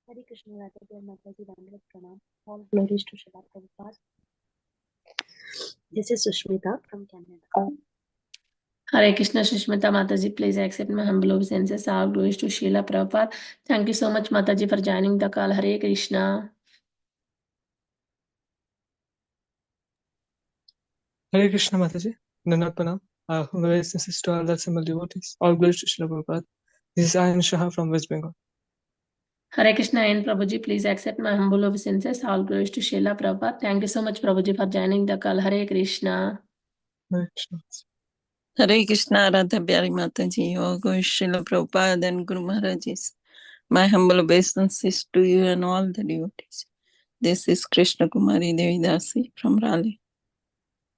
Hare Krishna, Radha Pramod Prabhuji, Pranam. All glories to Srimad Prabhupada. This is Sushmita from Canada. Hare Krishna, Sushmita Mataji, please accept my humble obeisances. All glories to Srila Prabhupada. Thank you so much, Mataji, for joining the call. Hare Krishna. Hare Krishna Mataji, Nana Pranam. Obeisances to all the assembled devotees. All glories to Srila Prabhupada. This is Ayan Shah from West Bengal. Hare Krishna and Prabhuji, please accept my humble obeisances. All glories to Srila Prabhupada. Thank you so much, Prabhuji, for joining the call. Hare Krishna. Hare Krishna. Hare Krishna, Radha Pyari Mataji, O Guru Srila Prabhupada and Guru Maharajis. My humble obeisances to you and all the devotees. This is Krishna Kumari Devidasi from Raleigh.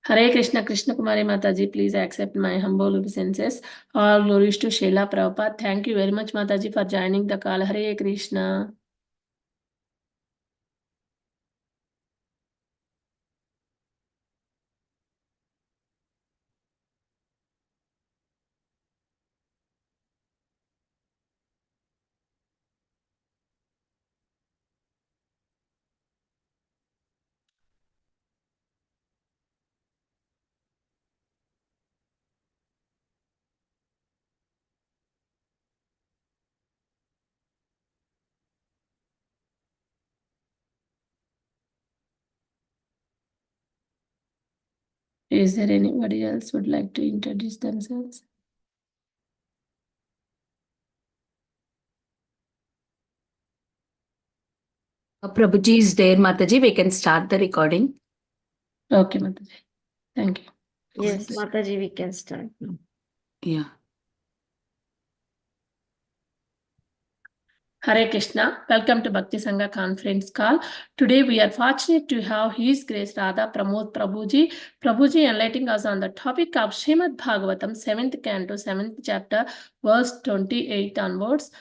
Hare Krishna, Krishna Kumari Mataji, please accept my humble obeisances. All glories to Srila Prabhupada. Thank you very much, Mataji, for joining the call. Hare Krishna. Is there anybody else would like to introduce themselves? Prabhuji is there, Mataji. We can start the recording. Okay, Mataji. Thank you. Yes, Mataji, we can start now. Yeah. Hare Krishna. Welcome to Bhakti Sanga conference call. Today we are fortunate to have His Grace Radha Pramod Prabhuji. Prabhuji enlightening us on the topic of Srimad Bhagavatam, 7th canto, 7th chapter, verse 28 onwards.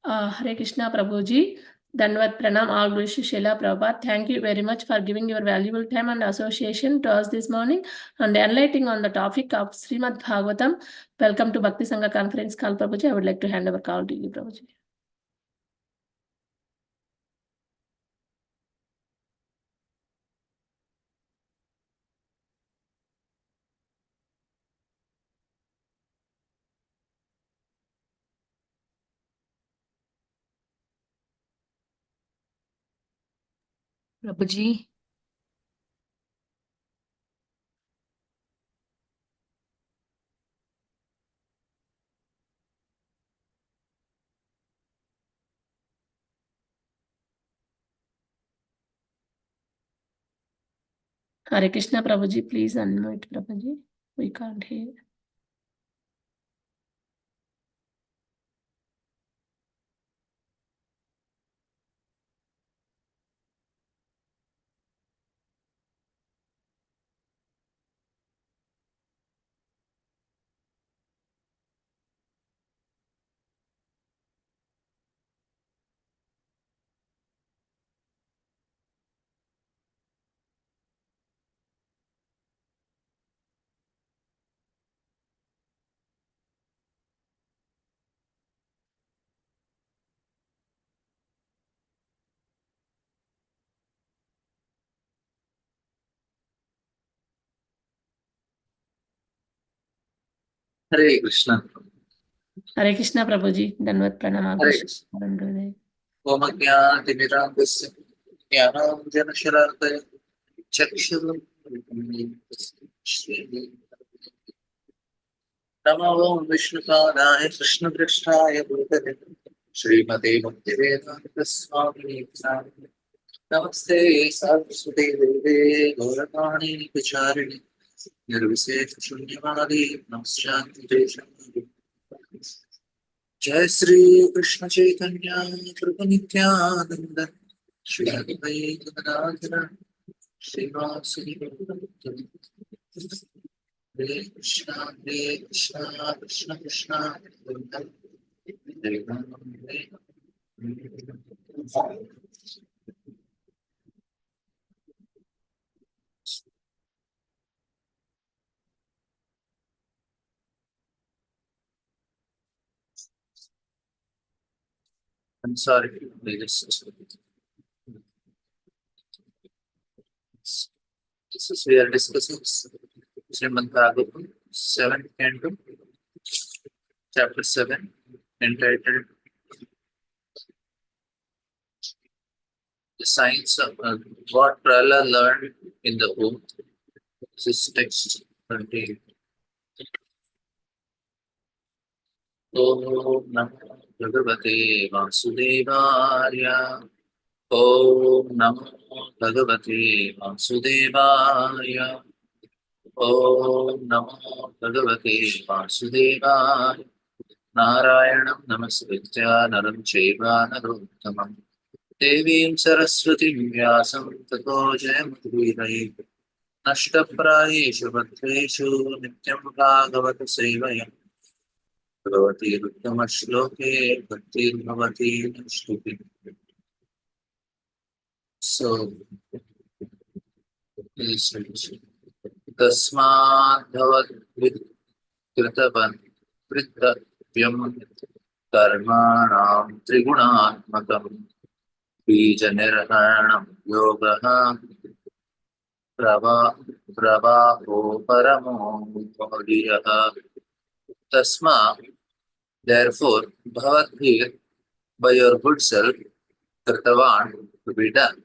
Hare Krishna Prabhuji. Danvat Pranam, all glories to Srila Prabhupada. Thank you very much for giving your valuable time and association to us this morning and enlightening on the topic of Srimad Bhagavatam. Welcome to Bhakti Sanga conference call, Prabhuji. I would like to hand over call to you, Prabhuji. Prabhuji. Hare Krishna Prabhuji, please unmute Prabhuji. We can't hear. Hare Krishna. Hare Krishna Prabhuji, Danvat Pranam. Hare Krishna. Om Ajnana-timirandasya Jnananjana-shalarkaya Chakshuram Namo Vishnupadaya Krishna-prishthaya Bhutale Srimate Bhaktivedanta Swami Namaste Saraswati Deve Gauravani Vicharini Nirvisekha Shunyavadi Namaskar Deshanti Jai Sri Krishna Chaitanya Prabhu Nityananda Shri Advaita Gadadhara Shri Vasudeva Hare Krishna Hare Krishna Krishna Krishna Hare Rama Hare Rama. I'm sorry, we just this is we are discussing Srimad Bhagavatam 7th canto, chapter 7, entitled The Science of What Prahlad Learned in the Womb. This is text 20. Om Namo Bhagavate Vasudevaya. Om Namo Bhagavate Vasudevaya. Om Namo Bhagavate Vasudevaya. Narayanam Namaskritya Naram Chaiva Narottamam Devim Saraswatim Vyasam Tato Jayamudvirayim Nashtaprayeshu Bhaktreshu Nityam Bhagavata Sevayam Bhavati Ruttama-shloke Bhaktir Bhavati Shloke. So, Tasmad Bhavat Kritavan Pritavyam Karmanam Trigunaatmakam Bija Nirhanam Yogaha Pravaho Paramo Bhodiyaha. Tasma, therefore, Bhavatbhir, by your good self, Kritavan, to be done.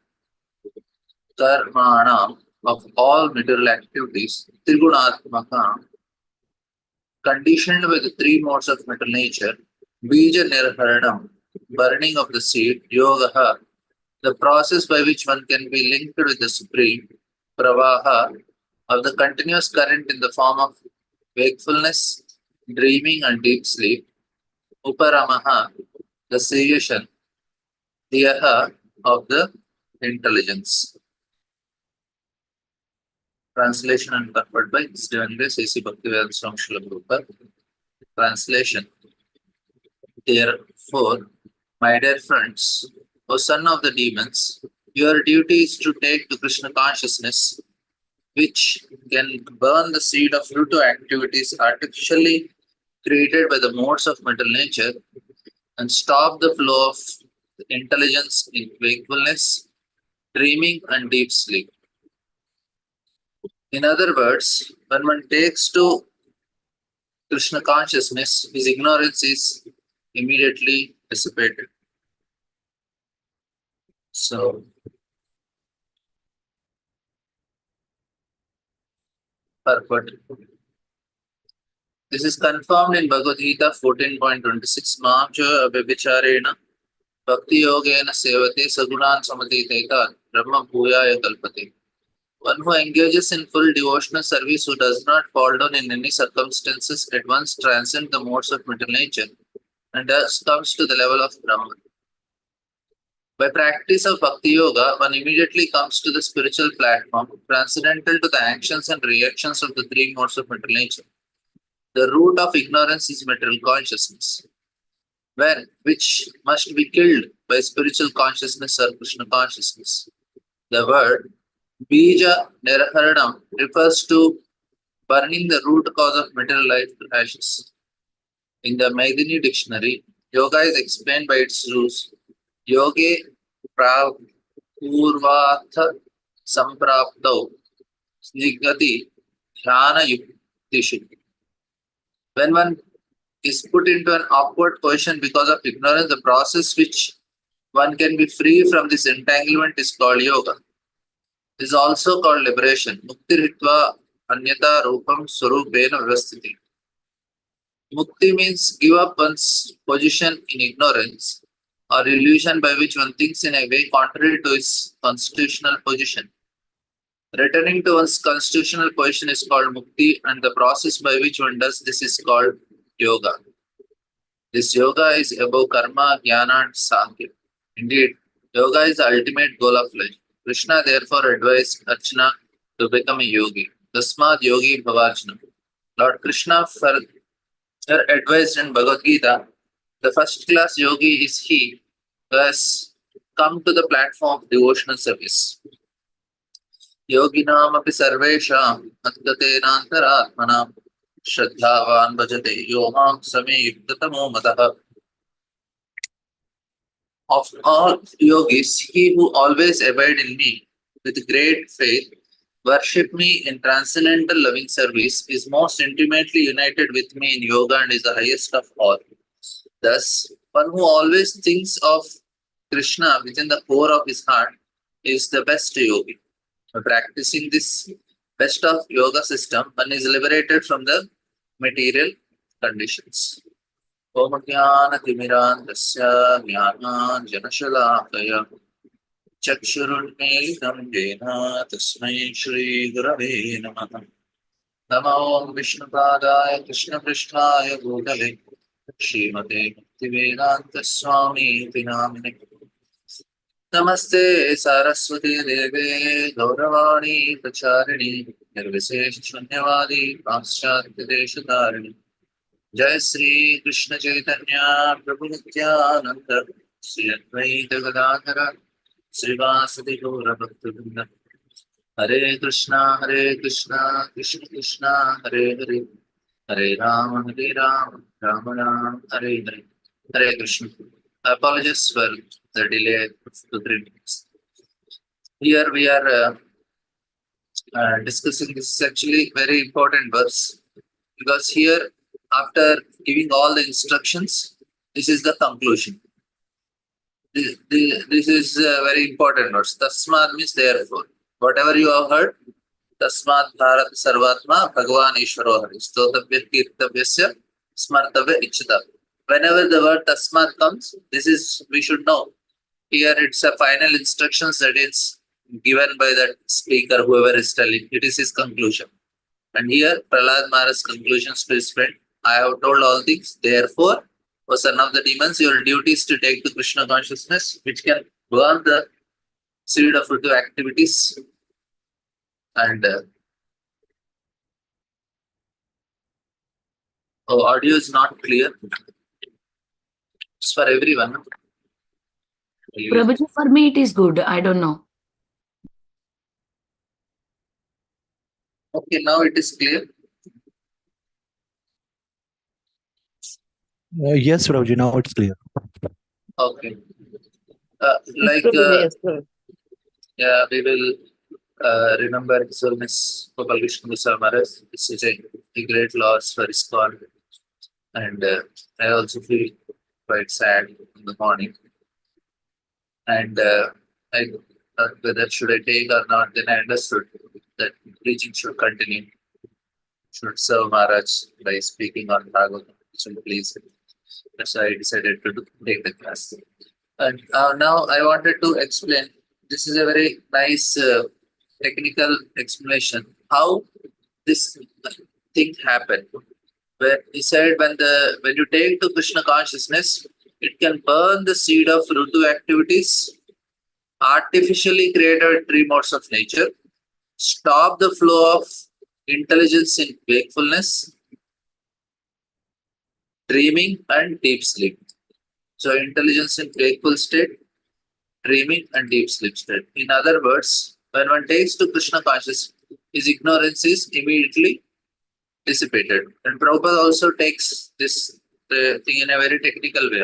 Karmanam, of all material activities, Trigunatmaka, conditioned with the three modes of material nature, Bija Nirharanam, burning of the seed, Yogaha, the process by which one can be linked with the Supreme, Pravaha, of the continuous current in the form of wakefulness, dreaming and deep sleep, Uparamaha, the cessation, Diyaha, of the intelligence. Translation and purport by His Divine Grace A.C. Bhaktivedanta Swami Srila Prabhupada. Translation. Therefore, my dear friends, O son of the demons, your duty is to take to Krishna consciousness, which can burn the seed of fruitive activities artificially created by the modes of material nature and stop the flow of intelligence in wakefulness, dreaming, and deep sleep. In other words, when one takes to Krishna consciousness, his ignorance is immediately dissipated. So, purport. This is confirmed in Bhagavad Gita 14.26. Mamcha abhibicharena Bhakti Yogena Sevate Sagunan Samaditeta Brahma Bhuyaya Kalpate. One who engages in full devotional service, who does not fall down in any circumstances, at once transcends the modes of material nature and thus comes to the level of Brahman. By practice of Bhakti Yoga, one immediately comes to the spiritual platform, transcendental to the actions and reactions of the three modes of material nature. The root of ignorance is material consciousness, which must be killed by spiritual consciousness or Krishna consciousness. The word Bija Niraharanam refers to burning the root cause of material life to ashes. In the Maidini dictionary, yoga is explained by its roots. Yoge Purvatha Sampraptau Snigati Dhyana Yuktishu. When one is put into an awkward position because of ignorance, the process which one can be free from this entanglement is called yoga. It is also called liberation. Mukti Ritva Anyata Rupam Swarupena Vyavasthiti. Mukti means give up one's position in ignorance or illusion by which one thinks in a way contrary to his constitutional position. Returning to one's constitutional position is called mukti, and the process by which one does this is called yoga. This yoga is above karma, jnana, and sankhya. Indeed, yoga is the ultimate goal of life. Krishna therefore advised Arjuna to become a yogi. Tasmad yogi bhavarjuna. Lord Krishna further advised in Bhagavad Gita, the first class yogi is he who has come to the platform of devotional service. Yoginam api sarvesham atgatena antaratmanam shraddhavan bhajate yomam same yuktatamo mataha. Of all yogis, he who always abide in me with great faith, worship me in transcendental loving service, is most intimately united with me in yoga and is the highest of all. Thus, one who always thinks of Krishna within the core of his heart is the best yogi. By practicing this best of yoga system, one is liberated from the material conditions. Om Jnana-timirandasya Jnana-janashalakaya Chakshurunmelitam Jena Tasmai Shri Gurave Namaha. Namo Vishnupadaya Krishna Krishnaya Bhutale Srimate Bhaktivedanta Swami Namine. Namaste Saraswati Deve Gauravani Pracharini Nirvisesh Shunyavadi Paschatya Deshatarini. Jai Sri Krishna Chaitanya Prabhu Nityananda Sri Advaita Gadadhara Srivasadi Gaura Bhaktivinoda. Hare Krishna Krishna Krishna Hare Hare Hare Rama Rama Rama Hare Hare. Hare Krishna. Apologies for the delay of 2-3 minutes. Here we are discussing this is actually very important verse, because here after giving all the instructions, this is the conclusion. This is very important verse. Tasmat means therefore. Whatever you have heard, Tasmat Bharat Sarvatma Bhagavan Ishvaro Hari. Stotavya Kirtavyasya Smartavya Ichita. Whenever the word Tasmat comes, this is, we should know. Here it's a final instructions that is given by that speaker, whoever is telling. It is his conclusion. And here Prahlad Maharaj's conclusions to his friend. I have told all things. Therefore, O son of the demons, your duty is to take to Krishna consciousness, which can burn the seed of fruitive activities. And audio is not clear. It's for everyone. Prabhuji, for me it is good. I don't know. Okay, now it is clear. Yes, Prabhuji, now it's clear. Okay. Yeah, we will remember His Holiness Gopal Vishnu Goswami Maharaj. This is a great loss for his call. And I also feel quite sad in the morning. And whether should I take or not, then I understood that preaching should continue. Should serve Maharaj by speaking on Bhagavatam. Should please. That's why I decided to take the class. And now I wanted to explain. This is a very nice technical explanation how this thing happened. Where he said when you take to Krishna consciousness, it can burn the seed of Rutu activities, artificially created 3 modes of nature, stop the flow of intelligence in wakefulness, dreaming, and deep sleep. So intelligence in wakeful state, dreaming, and deep sleep state. In other words, when one takes to Krishna consciousness, his ignorance is immediately dissipated. And Prabhupada also takes this thing in a very technical way.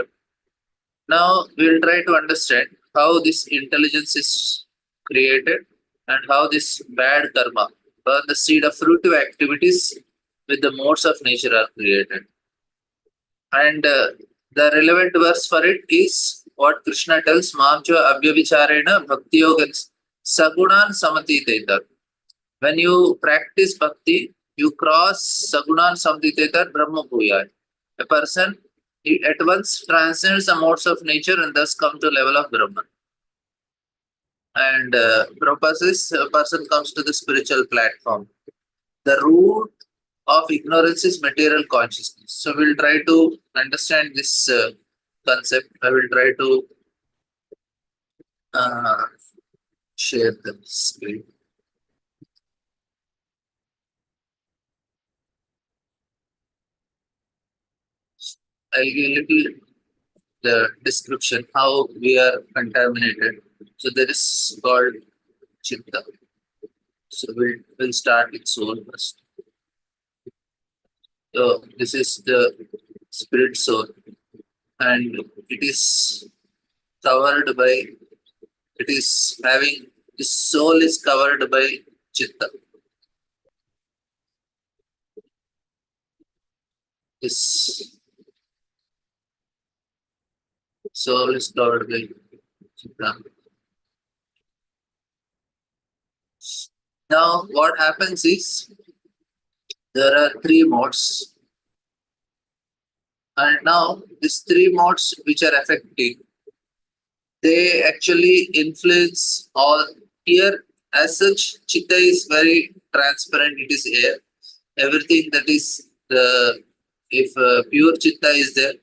Now we will try to understand how this intelligence is created and how this bad karma, or the seed of fruitive activities with the modes of nature are created. And the relevant verse for it is what Krishna tells, Mamcha Abhyavicharena Bhakti Yoga Sagunan Samatitetar. When you practice bhakti, you cross Sagunan Samatitetar Brahma Bhuyai. A person at once transcends the modes of nature and thus comes to level of Brahman. And Prabhupada says a person comes to the spiritual platform. The root of ignorance is material consciousness. So we'll try to understand this concept. I will try to share the screen. I'll give a little the description how we are contaminated. So there is called Chitta. So we'll start with soul first. So this is the spirit soul, and it is covered by, it is having, this soul is covered by Chitta. This soul is covered by Chitta. Now, what happens is, there are three modes. And now, these three modes which are affecting, they actually influence all. Here, as such, Chitta is very transparent, it is air. Everything that is the, if pure Chitta is there,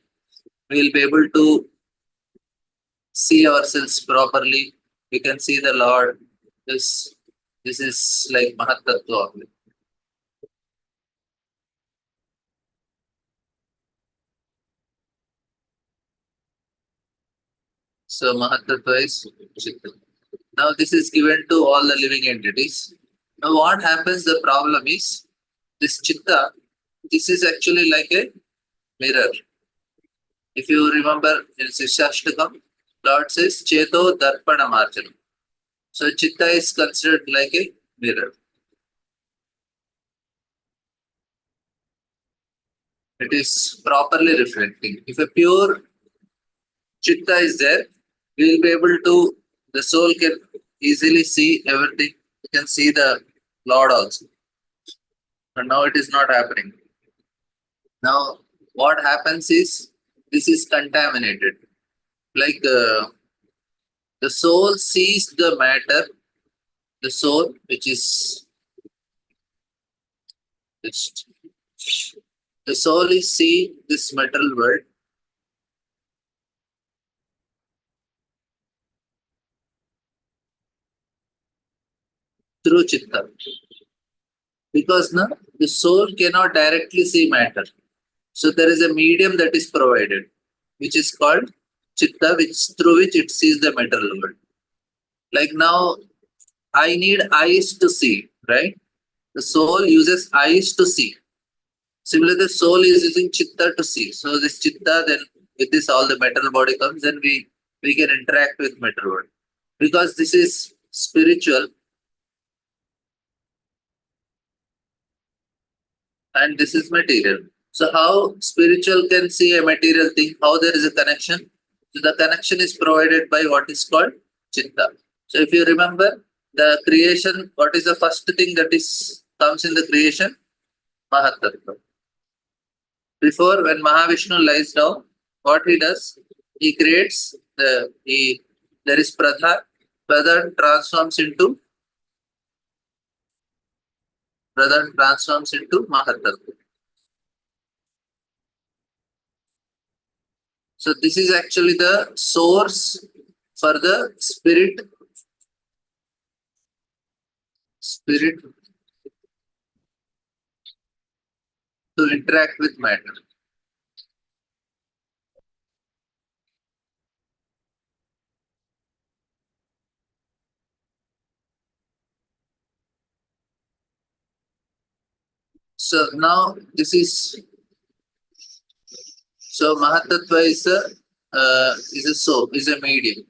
we will be able to see ourselves properly. We can see the Lord. This is like Mahatattva. So Mahatattva is Chitta. Now this is given to all the living entities. Now what happens, the problem is, this Chitta, this is actually like a mirror. If you remember in Shishashtakam, Lord says, Cheto Darpana Marjanam. So Chitta is considered like a mirror. It is properly reflecting. If a pure Chitta is there, we will be able to, the soul can easily see everything. You can see the Lord also. But now it is not happening. Now what happens is, this is contaminated. Like the soul sees the matter, the soul which is, the soul is seeing this material world. Through Chitta. Because now the soul cannot directly see matter. So there is a medium that is provided, which is called Chitta, through which it sees the material world. Like now, I need eyes to see, right? The soul uses eyes to see. Similarly, the soul is using Chitta to see. So this Chitta, then with this all the material body comes, then we can interact with material world. Because this is spiritual, and this is material. So how spiritual can see a material thing? How there is a connection? So the connection is provided by what is called Chitta. So if you remember the creation, what is the first thing that comes in the creation? Mahatattva. Before, when Mahavishnu lies down, what he does? He creates there is Pradhan. Pradhan transforms into Mahatattva. So this is actually the source for the spirit to interact with matter. So now this is, so Mahatattva is a medium.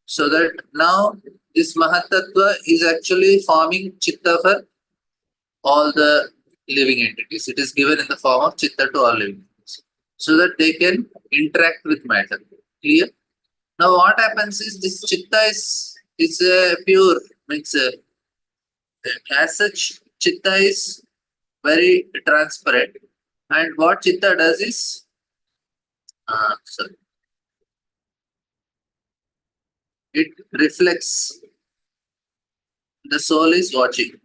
So that now this Mahatattva is actually forming Chitta for all the living entities. It is given in the form of Chitta to all living entities, so that they can interact with matter. Clear? Now what happens is, this Chitta is a pure, means as such, Chitta is very transparent, and what Chitta does is, it reflects. The soul is watching,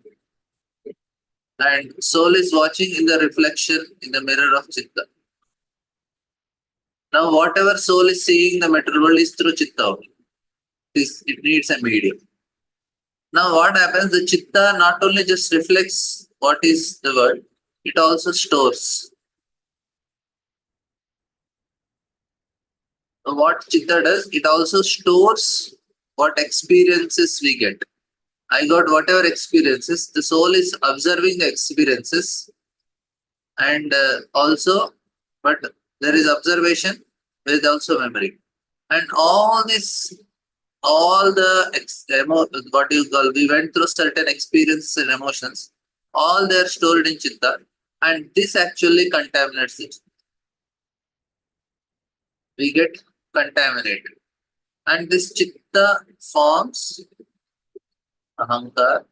and soul is watching in the reflection in the mirror of Chitta. Now whatever soul is seeing the material world is through Chitta. It needs a medium. Now what happens? The Chitta not only just reflects what is the world, it also stores. So what Chitta does, it also stores what experiences we get. I got whatever experiences, the soul is observing the experiences, and also, but there is observation, there is also memory. And all this, what you call, we went through certain experiences and emotions, all they are stored in Chitta, and this actually contaminates it. We get contaminated. And this Chitta forms Ahankar.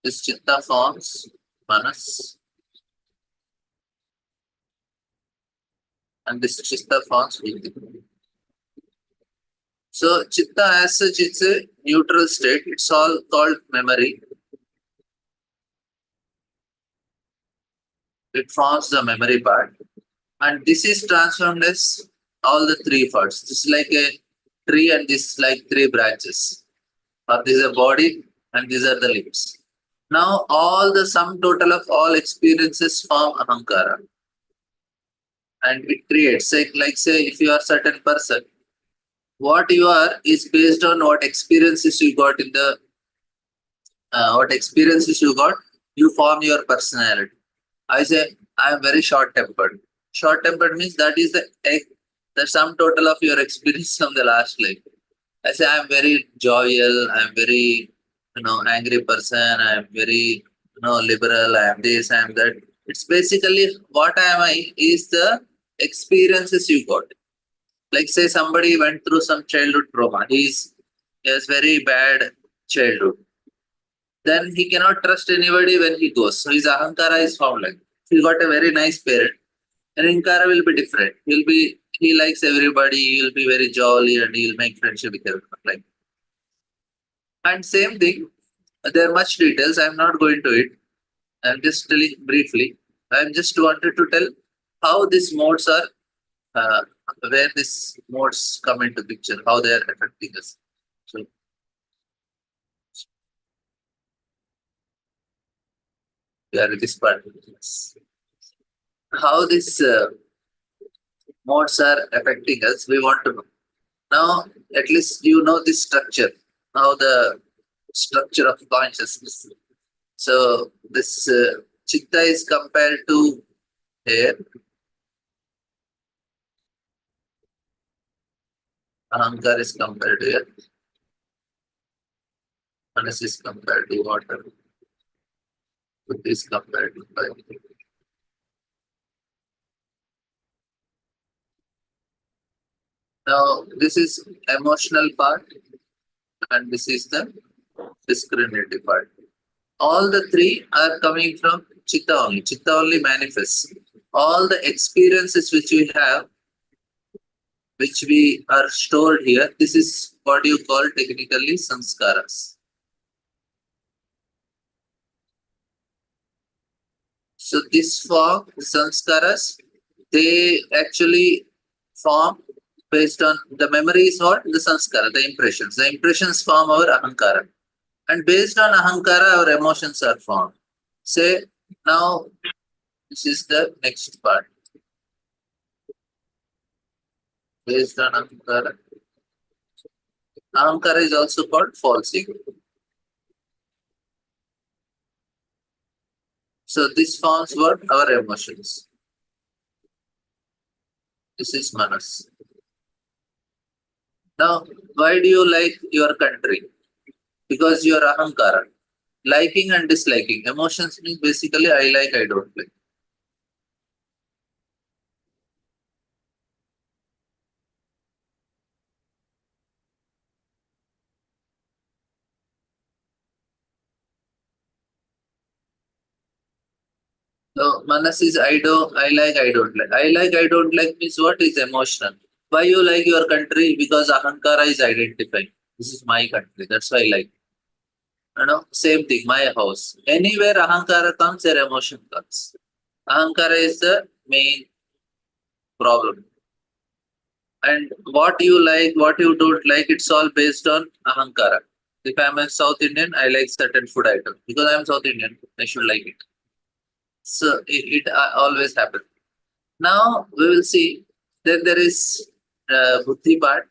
This Chitta forms Manus. And this Chitta forms Buddhi. So Chitta as such, it's a neutral state. It's all called memory. It forms the memory part. And this is transformed as all the three parts. This is like a tree and this is like three branches. Or this is a body and these are the limbs. Now all the sum total of all experiences form Ahankara. And it creates, like say, if you are a certain person, what you are is based on what experiences you got in the, you form your personality. I say, I am very short-tempered. Short-tempered means that is the sum total of your experience from the last life. I say, I am very jovial, I am very, angry person, I am very, liberal, I am this, I am that. It's basically what am I is the experiences you got. Like say somebody went through some childhood trauma. He has very bad childhood. Then he cannot trust anybody when he goes. So his Ahankara is formed like. He got a very nice parent. And Ahankara will be different. He likes everybody, he will be very jolly and he will make friendship with everyone. Like. And same thing, there are much details. I am not going to it. I am just telling briefly. I am just wanted to tell how these modes are, where these modes come into picture, how they are affecting us. So, we are in this part. How these modes are affecting us, we want to know. Now, at least you know this structure, how the structure of consciousness. So, this Chitta is compared to air. Ahankar is compared to air. Manus is compared to water. Buddhi is compared to fire. Now, this is emotional part and this is the discriminative part. All the three are coming from Chitta only. Chitta only manifests. All the experiences which we have, which we are stored here, this is what you call technically sanskaras. So this form, sanskaras, they actually form based on the memory is what? The sanskara, the impressions. The impressions form our ahankara. And based on ahankara, our emotions are formed. Say, now, this is the next part. Based on ahankara. Ahankara is also called false ego. So this forms what? Our emotions. This is Manus. Now, why do you like your country? Because you are ahankara. Liking and disliking. Emotions means basically I like, I don't like. So Manas is I like, I don't like. I like, I don't like means what is emotional. Why you like your country? Because ahankara is identifying. This is my country. That's why I like. Same thing, my house. Anywhere ahankara comes, their emotion comes. Ahankara is the main problem. And what you like, what you don't like, it's all based on ahankara. If I'm a South Indian, I like certain food item. Because I'm South Indian, I should like it. So it always happens. Now we will see. Then there is buddhi part,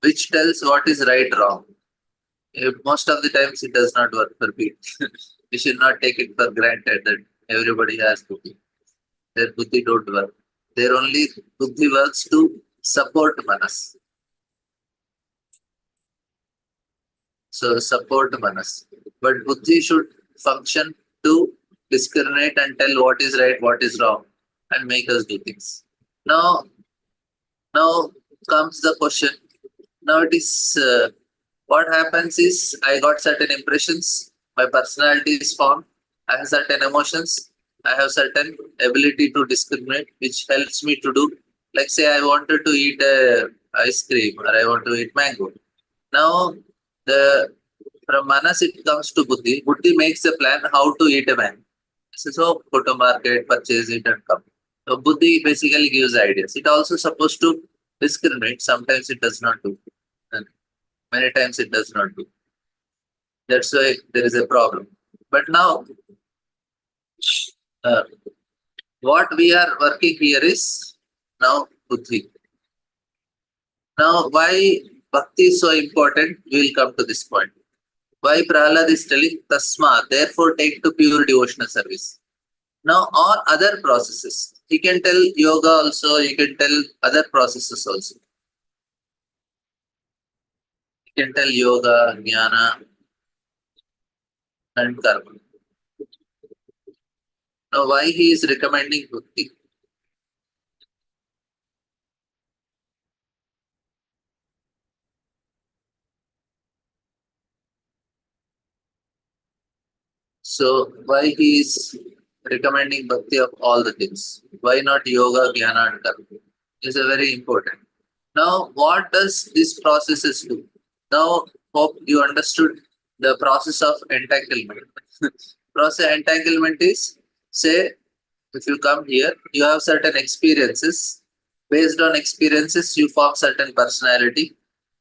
which tells what is right, wrong. Most of the times it does not work for people. We should not take it for granted that everybody has buddhi. Their buddhi don't work. Their only buddhi works to support manas. So support manas. But buddhi should function to discriminate and tell what is right, what is wrong, and make us do things. Now comes the question. Now it is what happens is I got certain impressions, my personality is formed, I have certain emotions, I have certain ability to discriminate, which helps me to do. Like say I wanted to eat ice cream or I want to eat mango. Now from manas it comes to buddhi. Buddhi makes a plan how to eat a mango. So go to market, purchase it and come. So buddhi basically gives ideas. It also supposed to discriminate. Sometimes it does not do. And many times it does not do. That's why there is a problem. But now, what we are working here is now buddhi. Now, why bhakti is so important? We will come to this point. Why Prahlad is telling Tasma, therefore take to pure devotional service. Now, all other processes, he can tell yoga also, he can tell other processes also. He can tell yoga, jnana, and karma. Now, why he is recommending bhakti? So, why he is recommending bhakti of all the things? Why not yoga, jnana, and karma? Is a very important. Now, what does these processes do? Now, hope you understood the process of entanglement. Process entanglement is, say, if you come here, you have certain experiences. Based on experiences, you form certain personality,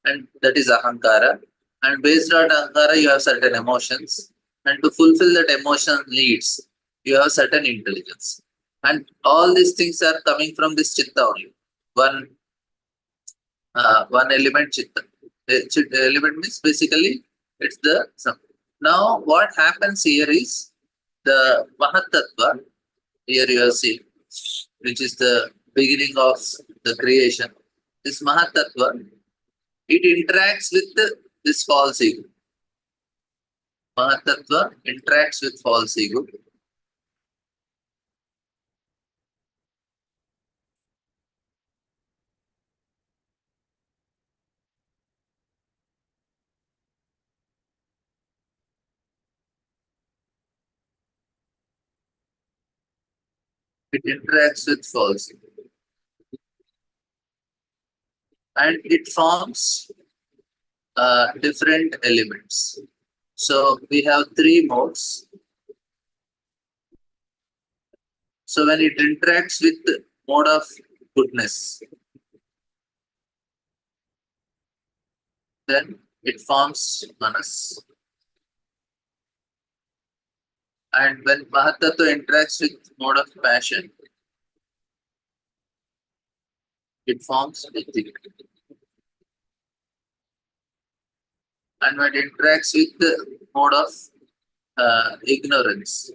and that is ahankara. And based on ahankara, you have certain emotions. And to fulfill that emotion needs, you have certain intelligence. And all these things are coming from this chitta only. One element chitta. The element means basically it's the sum. Now what happens here is the Mahatattva, here you are seeing, which is the beginning of the creation. This Mahatattva, it interacts with this false ego. Mahatattva interacts with false ego. It interacts with false ego. And it forms different elements. So we have three modes. So when it interacts with the mode of goodness, then it forms manas. And when Mahatattva interacts with mode of passion, it forms buddhi. And when it interacts with the mode of ignorance,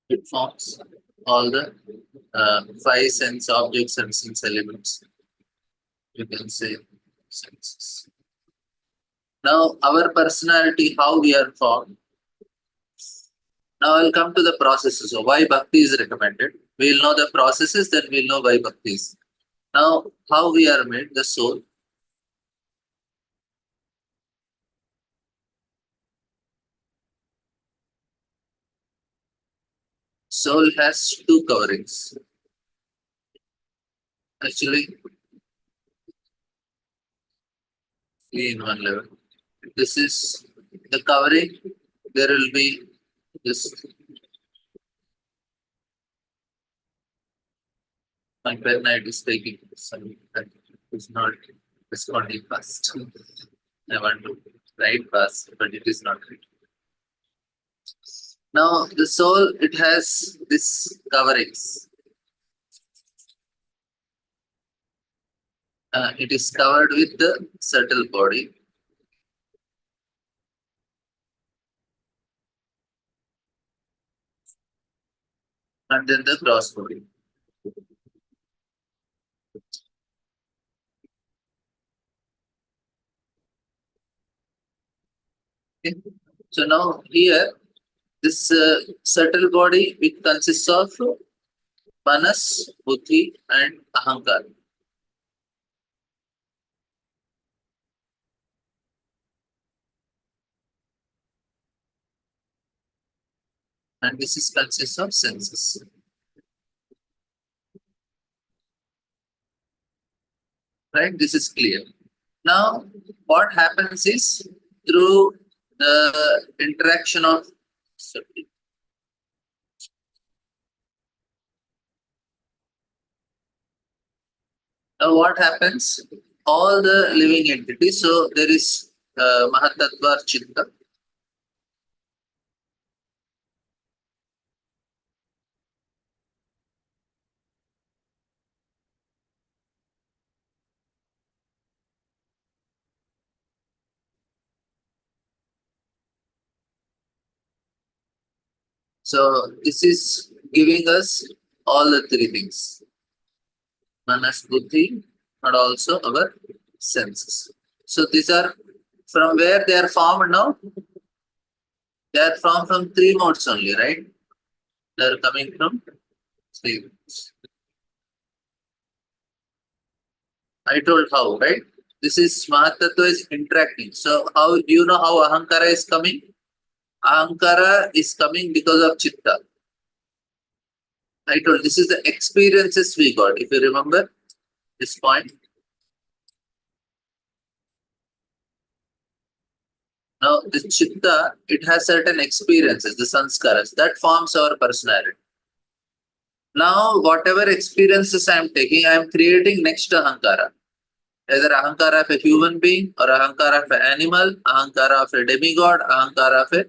it forms all the five sense objects and sense elements. You can say senses. Now, our personality, how we are formed. Now, I'll come to the processes. So, why bhakti is recommended. We'll know the processes, then we'll know why bhakti is. Now, how we are made, the soul. Soul has two coverings. Actually, three in one level. This is the covering. There will be this. My pen night is taking some. It's not responding fast. I want to write fast, but it is not right. Now, the soul, it has this coverings. It is covered with the subtle body. and then the gross body. Okay. So now here, this subtle body, it consists of Manus, Buddhi, and Ahankar. And this is consists of senses. Right? This is clear. Now, what happens is through the interaction of now what happens? All the living entities. So there is Mahatattva Chitta. So this is giving us all the three things. Manas, Buddhi, and also our senses. So these are from where they are formed now. They are formed from three modes only, right? They are coming from three modes. I told how, right? This is Mahatattva is interacting. So how do you know how Ahankara is coming? Ahankara is coming because of Chitta. I told this is the experiences we got. If you remember this point. Now this Chitta, it has certain experiences, the sanskaras, that forms our personality. Now whatever experiences I am taking, I am creating next Ahankara. Either Ahankara of a human being or Ahankara of an animal, Ahankara of a demigod, Ahankara of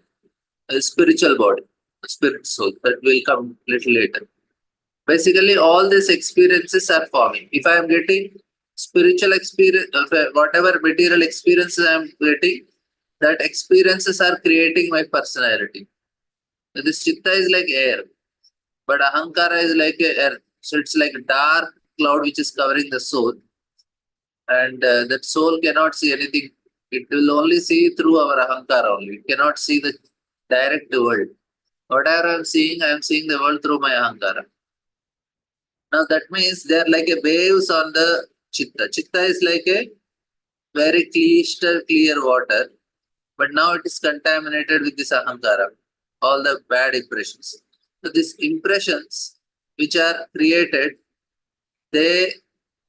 a spiritual body, a spirit soul. That will come little later. Basically, all these experiences are forming. If I am getting spiritual experience, whatever material experiences I am getting, that experiences are creating my personality. So this Chitta is like air, but Ahankara is like a earth. So it's like a dark cloud which is covering the soul. And that soul cannot see anything. It will only see through our Ahankara only. It cannot see the direct world. Whatever I am seeing the world through my Ahankara. Now that means they are like a waves on the Chitta. Chitta is like a very clear water, but now it is contaminated with this Ahankara, all the bad impressions. So these impressions which are created, they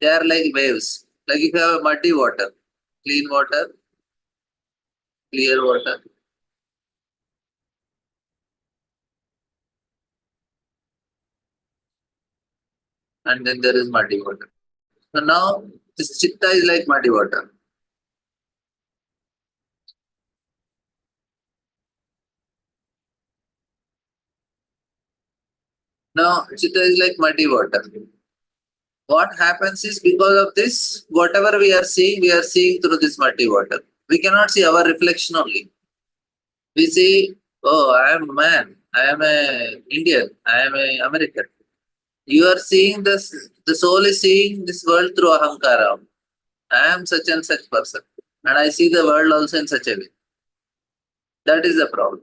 are like waves. Like if you have muddy water, clean water, clear water. And then there is muddy water. So now this Chitta is like muddy water. Now Chitta is like muddy water. What happens is because of this, whatever we are seeing through this muddy water. We cannot see our reflection only. We see, oh, I am a man, I am a Indian, I am a American. You are seeing this, the soul is seeing this world through Ahankara. I am such and such person. And I see the world also in such a way. That is the problem.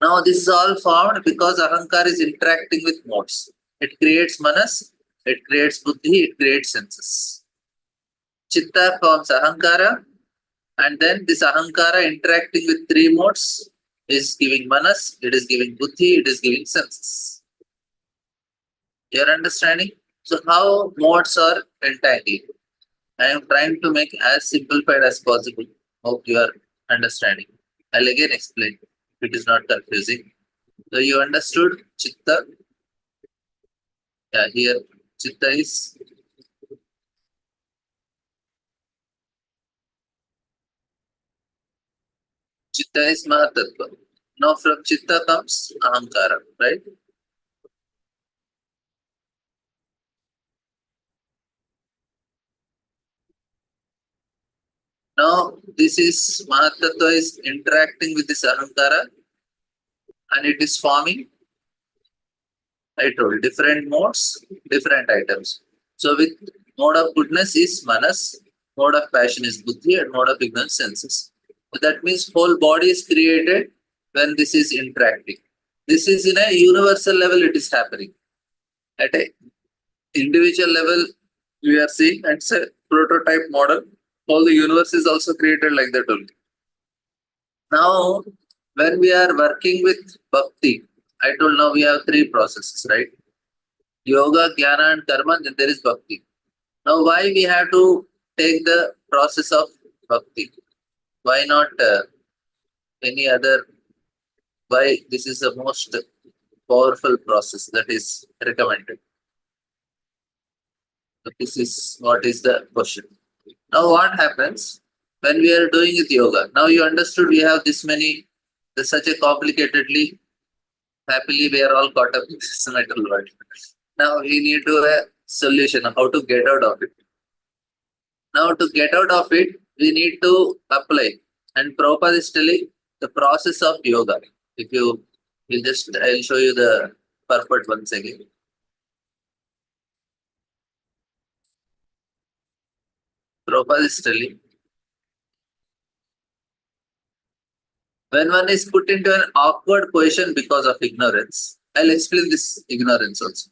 Now this is all formed because Ahankara is interacting with modes. It creates Manas, it creates Buddhi, it creates senses. Chitta forms Ahankara, and then this Ahankara interacting with three modes is giving Manas, it is giving Buddhi, it is giving senses. You are understanding? So how modes are entangled? I am trying to make as simplified as possible. Hope you are understanding. I'll again explain if it is not confusing. So you understood Chitta? Yeah, here Chitta is Mahatattva. Now from Chitta comes Ahankara, right? Now this is Mahatattva is interacting with this Ahankara and it is forming I told different modes, different items. So with mode of goodness is Manus, mode of passion is Buddhi, and mode of ignorance senses. So that means whole body is created when this is interacting. This is in a universal level, it is happening. At a individual level, we are seeing it's a prototype model. All the universe is also created like that only. Now, when we are working with bhakti, I told now we have three processes, right? Yoga, Jnana, and Karma, then there is bhakti. Now, why we have to take the process of bhakti? Why not any other? Why this is the most powerful process that is recommended? So this is what is the question. Now, what happens when we are doing with yoga? Now, you understood we have this many, such a complicatedly, happily, we are all caught up in this metal world. Now, we need to a solution of how to get out of it. Now, to get out of it, we need to apply. And Prabhupada is telling the process of yoga. If you will just, I'll show you the purport once again. Prabhupada is telling, when one is put into an awkward position because of ignorance, I'll explain this ignorance also.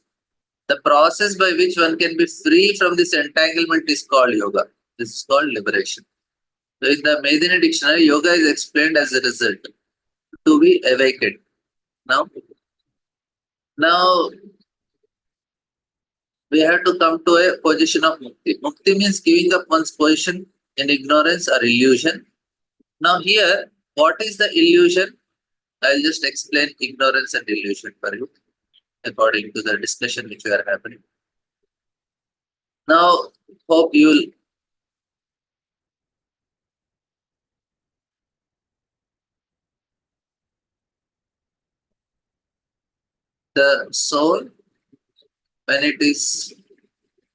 The process by which one can be free from this entanglement is called yoga. This is called liberation. So in the Medini dictionary, yoga is explained as a result to be awakened. Now we have to come to a position of mukti. Mukti means giving up one's position in ignorance or illusion. Now here, what is the illusion? I'll just explain ignorance and illusion for you according to the discussion which we are having. Now, hope you will the soul, when it is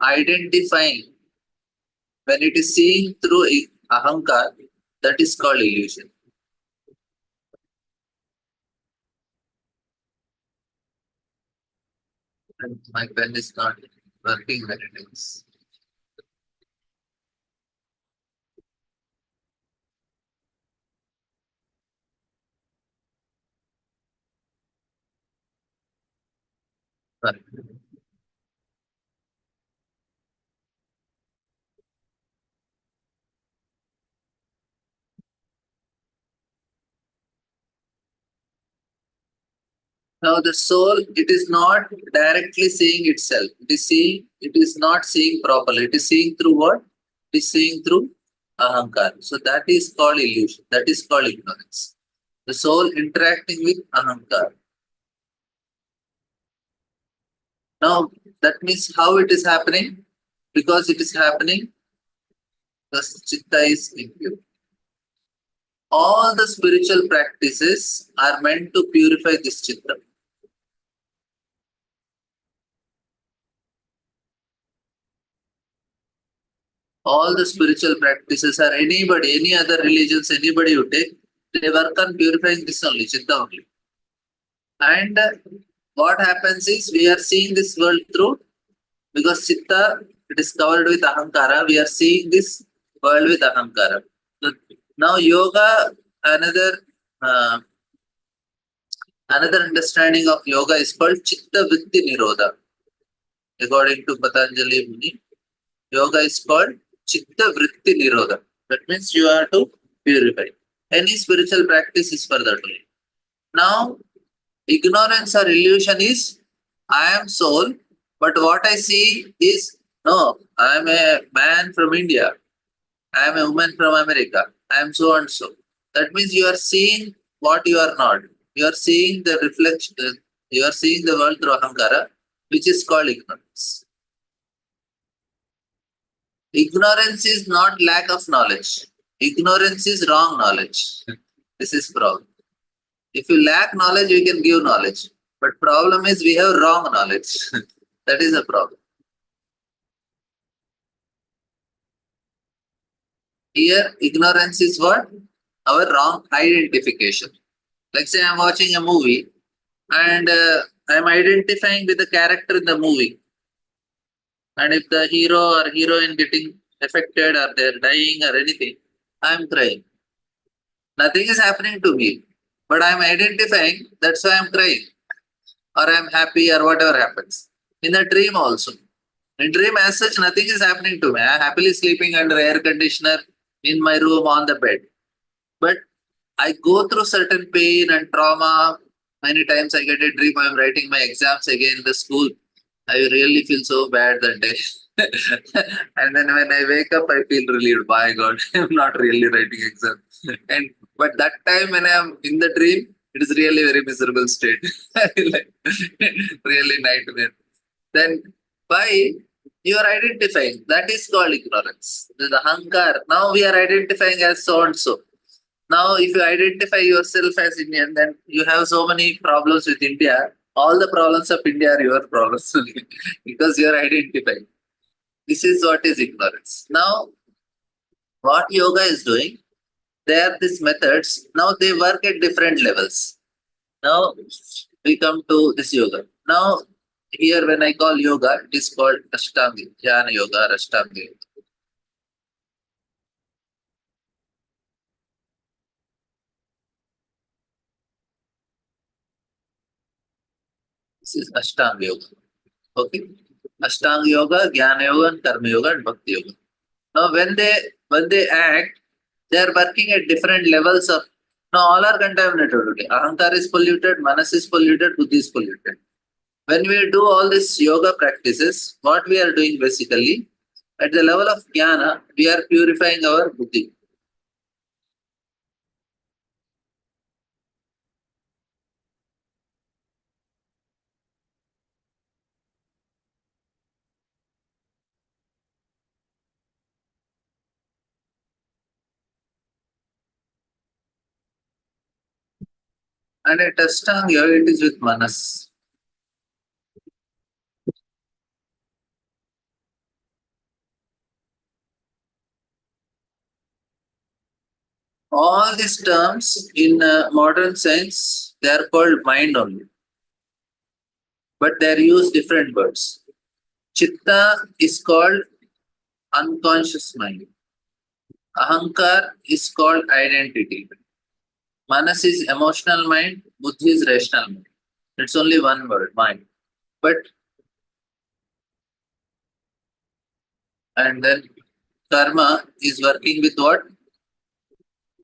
identifying, when it is seeing through ahankar, that is called illusion. And my pen is not working when it is. Sorry. Now the soul, it is not directly seeing itself. It is not seeing properly. It is seeing through what? It is seeing through ahankar. So that is called illusion. That is called ignorance. The soul interacting with ahankar. Now that means how it is happening? Because it is happening, the Chitta is impure. All the spiritual practices are meant to purify this Chitta. All the spiritual practices are anybody, any other religions, anybody you take, they work on purifying this only, Chitta only. And what happens is we are seeing this world through, because Chitta, it is covered with ahankara, we are seeing this world with ahankara. So now yoga, another understanding of yoga is called Chitta Vritti Nirodha. According to Patanjali Muni, yoga is called Chitta Vritti Nirodha. That means you are to purify. Any spiritual practice is for that only. Now, ignorance or illusion is, I am soul, but what I see is, no, I am a man from India. I am a woman from America. I am so and so. That means you are seeing what you are not. You are seeing the reflection, you are seeing the world through ahankara, which is called ignorance. Ignorance is not lack of knowledge. Ignorance is wrong knowledge. This is problem. If you lack knowledge, you can give knowledge. But problem is we have wrong knowledge. That is a problem. Here, ignorance is what? Our wrong identification. Like say I'm watching a movie and I am identifying with the character in the movie. And if the hero or heroine getting affected or they're dying or anything, I am crying. Nothing is happening to me, but I am identifying, that's why I am crying. Or I am happy or whatever happens. In a dream also. In dream as such, nothing is happening to me. I am happily sleeping under air conditioner in my room on the bed. But I go through certain pain and trauma. Many times I get a dream, I am writing my exams again in the school. I really feel so bad that day. And then when I wake up, I feel relieved. My God, I'm not really writing exam. And but that time when I am in the dream, it is really very miserable state. Like, really nightmare. Then why you are identifying? That is called ignorance. The hankar. Now we are identifying as so and so. Now, if you identify yourself as Indian, then you have so many problems with India. All the problems of India are your problems because you are identifying. This is what is ignorance. Now, what yoga is doing, they are these methods. Now they work at different levels. Now we come to this yoga. Now, here when I call yoga, it is called Ashtanga, Jnana Yoga or Ashtanga Yoga. This is Ashtanga Yoga. Okay. Ashtanga Yoga, Jnana Yoga, and Karma Yoga, and Bhakti Yoga. Now, when they act, they are working at different levels of. Now, all are contaminated. Okay? Ahankar is polluted, Manus is polluted, Buddhi is polluted. When we do all these yoga practices, what we are doing basically, at the level of jnana, we are purifying our buddhi. And at Ashtanga, it is with Manas. All these terms in modern science, they are called mind only. But they are used different words. Chitta is called unconscious mind. Ahankar is called identity. Manas is emotional mind. Buddhi is rational mind. It's only one word, mind. But and then karma is working with what?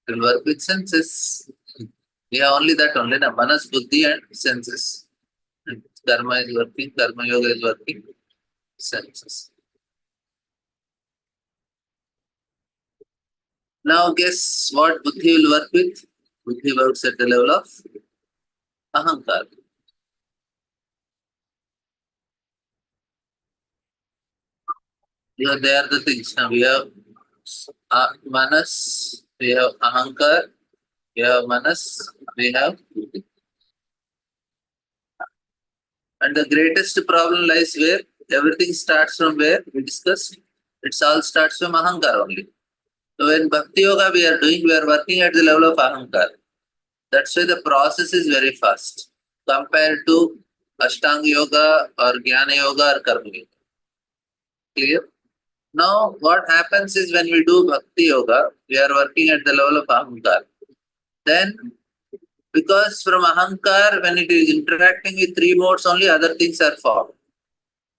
It will work with senses. We have only that only, na manas, buddhi and senses. And karma is working, karma yoga is working, senses. Now guess what buddhi will work with? Buddhi works at the level of ahankar. Yeah, they are the things. Now we have manas, we have ahankar, we have manas, we have buddhi. And the greatest problem lies where everything starts from where we discussed. It all starts from ahankar only. So in Bhakti Yoga we are doing, we are working at the level of ahankar. That's why the process is very fast compared to Ashtanga Yoga or Jnana Yoga or Karma Yoga. Clear? Now what happens is when we do Bhakti Yoga, we are working at the level of ahankar. Then because from ahankar, when it is interacting with three modes only, other things are formed.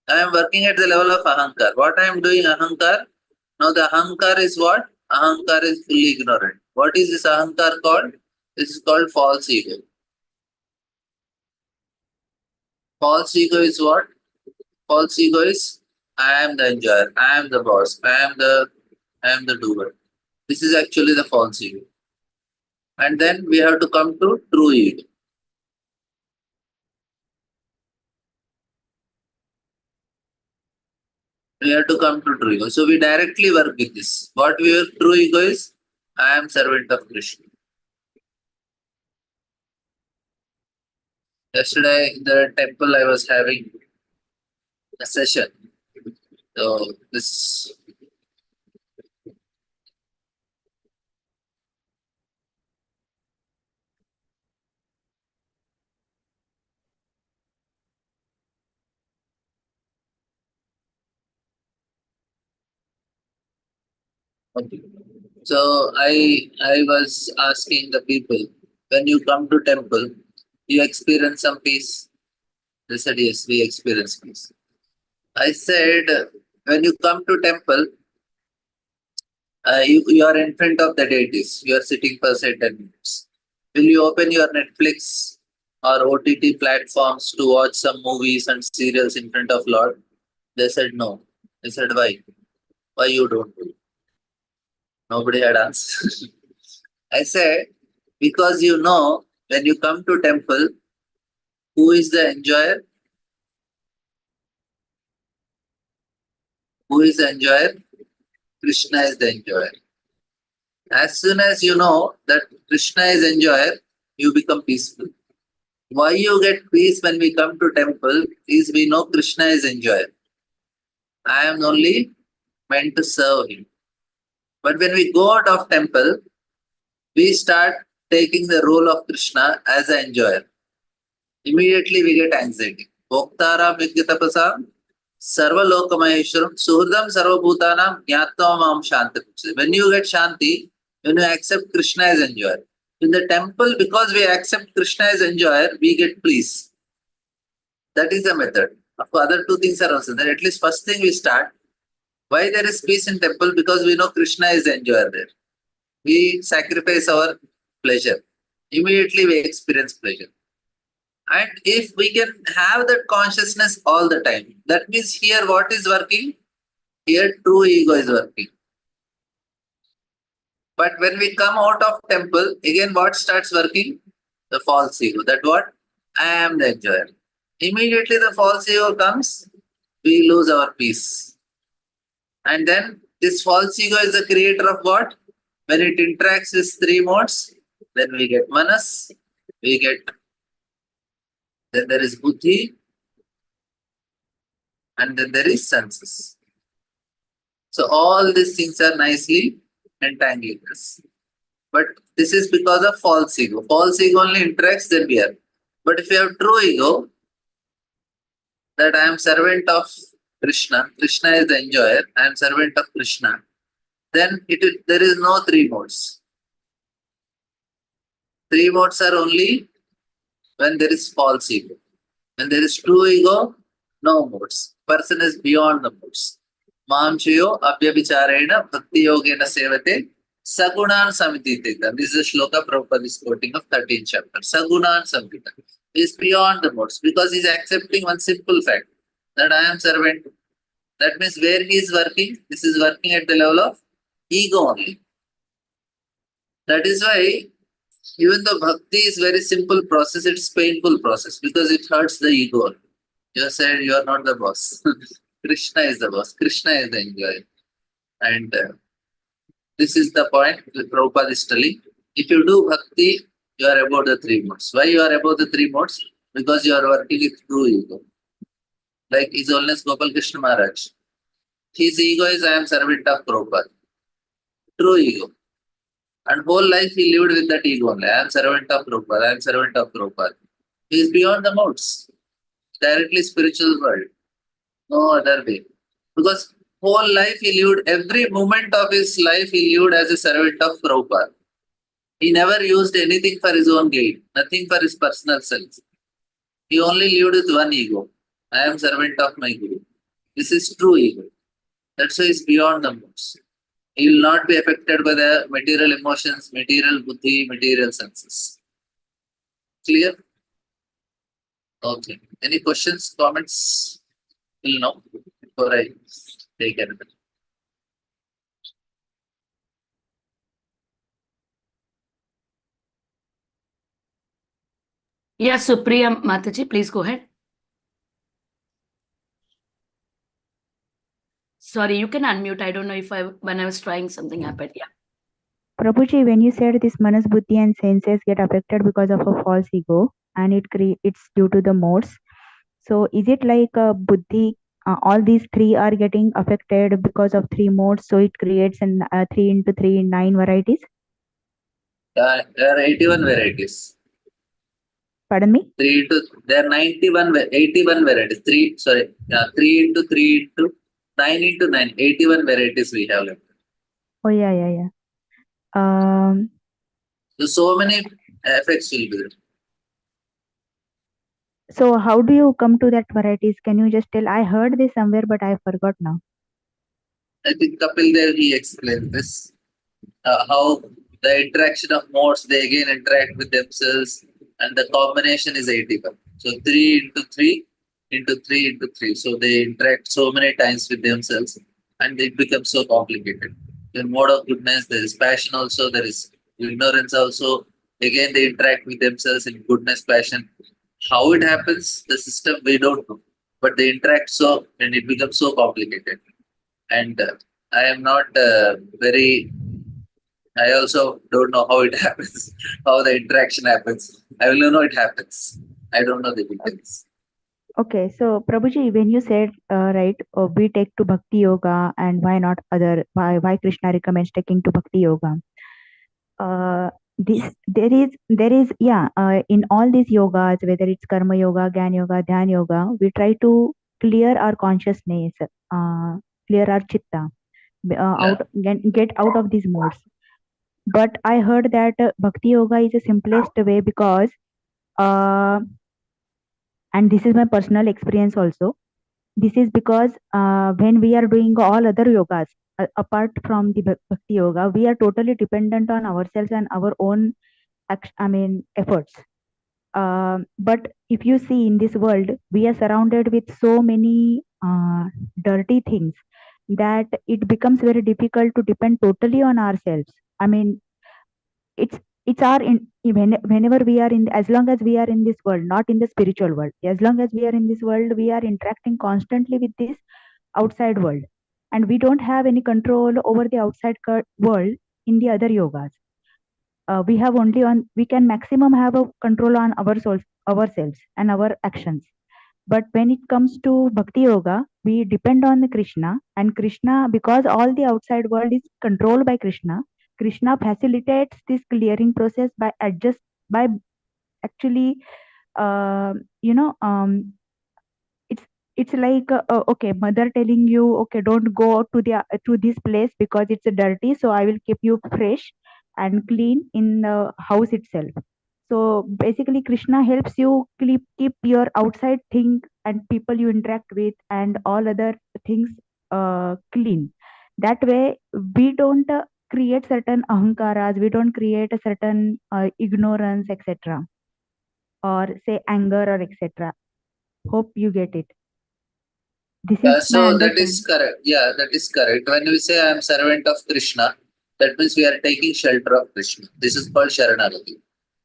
I am working at the level of ahankar. What I am doing ahankar? Now the ahankar is what? Ahankar is fully ignorant. What is this ahankar called? This is called false ego. False ego is what? False ego is I am the enjoyer, I am the boss, I am the doer. This is actually the false ego. And then we have to come to true ego. We have to come to true ego. So we directly work with this. What we are true ego is I am servant of Krishna. Yesterday in the temple I was having a session. So this Okay. So I was asking the people, when you come to temple, you experience some peace? They said, yes, we experience peace. I said, when you come to temple, you are in front of the deities. You are sitting for say 10 minutes. Will you open your Netflix or OTT platforms to watch some movies and serials in front of Lord? They said no. I said, why? Why you don't do? Nobody had answered. I said, because you know, when you come to temple, who is the enjoyer? Who is the enjoyer? Krishna is the enjoyer. As soon as you know that Krishna is enjoyer, you become peaceful. Why you get peace when we come to temple is we know Krishna is enjoyer. I am only meant to serve him. But when we go out of temple, we start taking the role of Krishna as an enjoyer. Immediately we get anxiety. Bhoktara Vigyatapasam Sarva Lokamaheshwaram Suhridam Sarvabhutanam Jnatvam Shanti. When you get Shanti, when you accept Krishna as enjoyer. In the temple, because we accept Krishna as enjoyer, we get peace. That is the method. Of course, other two things are also there. At least first thing we start. Why there is peace in temple? Because we know Krishna is the enjoyer there. We sacrifice our pleasure. Immediately we experience pleasure. And if we can have that consciousness all the time, that means here what is working? Here true ego is working. But when we come out of temple, again what starts working? The false ego. That what? I am the enjoyer. Immediately the false ego comes, we lose our peace. And then this false ego is the creator of what? When it interacts with three modes, then we get Manus, then there is Buddhi, and then there is senses. So all these things are nicely entangling us. But this is because of false ego. False ego only interacts, then we are. But if you have true ego, that I am servant of Krishna, Krishna is the enjoyer, I am servant of Krishna, then there is no three modes. Three modes are only when there is false ego. When there is true ego, no modes. Person is beyond the modes. Mamchayo abhyabhicharena bhakti yogena sevate sagunan samititita. This is a shloka Prabhupada is quoting of 13th chapter. Sagunan samitita. He is beyond the modes because he is accepting one simple fact that I am servant. That means where he is working, this is working at the level of ego only. That is why even though bhakti is very simple process, it's painful process because it hurts the ego. You said you are not the boss. Krishna is the boss. Krishna is the enjoyer. And this is the point that Prabhupada is telling. If you do bhakti, you are above the three modes. Why you are above the three modes? Because you are working with true ego. Like His Holiness Gopal Krishna Maharaj. His ego is I am servant of Prabhupada. True ego. And whole life he lived with that ego only. I am servant of Prabhupada. I am servant of Prabhupada. He is beyond the modes. Directly spiritual world. No other way. Because whole life he lived, every moment of his life he lived as a servant of Prabhupada. He never used anything for his own gain. Nothing for his personal self. He only lived with one ego. I am servant of my Guru. This is true ego. That's why he is beyond the modes. He will not be affected by the material emotions, material buddhi, material senses. Clear? Okay. Any questions, comments? Till now, before I take another. Yeah, Supriya Mataji, please go ahead. Sorry, you can unmute. I don't know if when I was trying something happened. Yeah. Prabhuji, when you said this Manus, Buddhi and senses get affected because of a false ego and it's due to the modes. So is it like Buddhi, all these three are getting affected because of three modes, so it creates an 3 into 3, 9 varieties? There are 81 varieties. Pardon me? There are 81 varieties. 3 into 3 into 9 into 9. 81 varieties we have left. Oh, yeah. So many effects will be there. So how do you come to that varieties? Can you just tell? I heard this somewhere, but I forgot now. I think Kapil Dev, he explained this. How the interaction of modes, they again interact with themselves, and the combination is 81. So 3 into 3 into 3 into 3. So they interact so many times with themselves, and it becomes so complicated. In mode of goodness, there is passion also, there is ignorance also. Again, they interact with themselves in goodness, passion. How it happens, the system, we don't know. But they interact so, and it becomes so complicated. And I am not I also don't know how it happens, how the interaction happens. I will know it happens. I don't know the details. Okay, so Prabhuji, when you said right, we take to Bhakti Yoga, and why not other? Why Krishna recommends taking to Bhakti Yoga? This there is in all these yogas, whether it's Karma Yoga, Gyan Yoga, Dhyan Yoga, we try to clear our consciousness, clear our Chitta, get out of these modes. But I heard that Bhakti Yoga is the simplest way because, and this is my personal experience also. This is because when we are doing all other yogas, apart from the Bhakti Yoga, we are totally dependent on ourselves and our own efforts. But if you see in this world, we are surrounded with so many dirty things that it becomes very difficult to depend totally on ourselves. I mean, it's our whenever we are in, as long as we are in this world, not in the spiritual world, as long as we are in this world, we are interacting constantly with this outside world, and we don't have any control over the outside world in the other yogas. We have only on, we can maximum have a control on ourselves and our actions. But when it comes to Bhakti Yoga, we depend on the Krishna, and Krishna, because all the outside world is controlled by Krishna, Krishna facilitates this clearing process by actually, uh, you know, it's like okay, mother telling you, okay, don't go to the to this place because it's dirty, so I will keep you fresh and clean in the house itself. So basically, Krishna helps you keep your outside thing and people you interact with and all other things clean. That way, we don't create certain ahankaras, we don't create a certain ignorance, etc., or say anger or etc. Hope you get it. This is my So that is understanding. correct. Yeah, that is correct. When we say I am servant of Krishna, that means we are taking shelter of Krishna. This is called Sharanagati.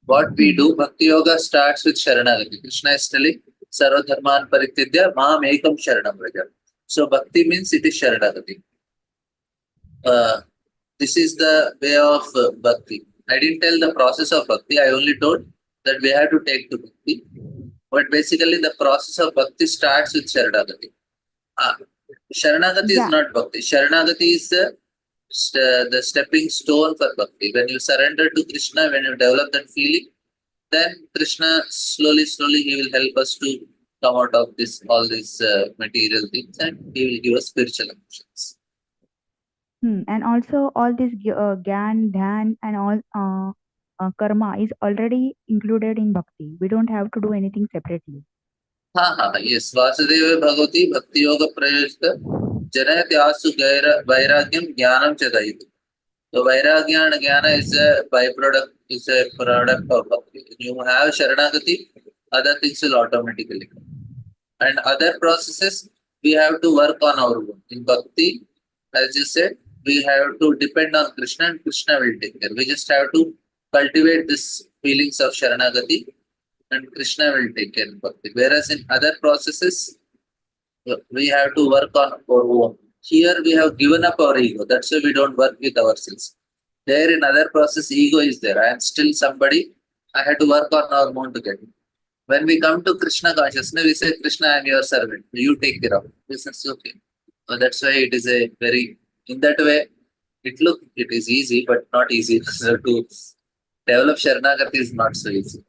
What we do, Bhakti Yoga starts with Sharanagati. Krishna is telling, Sarva Dharman Paritidya Maam Ekam Sharanam Vraja. So Bhakti means it is Sharanagati. This is the way of Bhakti. I didn't tell the process of Bhakti. I only told that we have to take to Bhakti. But basically, the process of Bhakti starts with Sharanagati. Sharanagati is not Bhakti. Sharanagati is the stepping stone for Bhakti. When you surrender to Krishna, when you develop that feeling, then Krishna slowly, he will help us to come out of all these material things, and he will give us spiritual emotions. And also all this Gyan, Dhyan, and all karma is already included in Bhakti. We don't have to do anything separately. Yes. Vasudeva Bhagavati Bhakti Yoga Prayojita Janayati Asu Vairagyam Jnanam Chadayitu. So Vairagya and Jnana is a byproduct, is a product of Bhakti. When you have Sharanagati, other things will automatically come. And other processes, we have to work on our own. In Bhakti, as you said, we have to depend on Krishna, and Krishna will take care. We just have to cultivate this feelings of Sharanagati, and Krishna will take care of Bhakti. Whereas in other processes, we have to work on our own. Here we have given up our ego. That's why we don't work with ourselves. There in other process, ego is there. I am still somebody. I had to work on our own to get it. When we come to Krishna consciousness, we say, Krishna, I am your servant. You take care of it. This is okay. So that's why it is a very, in that way, it is easy, but not easy. So to develop Sharanagati is not so easy.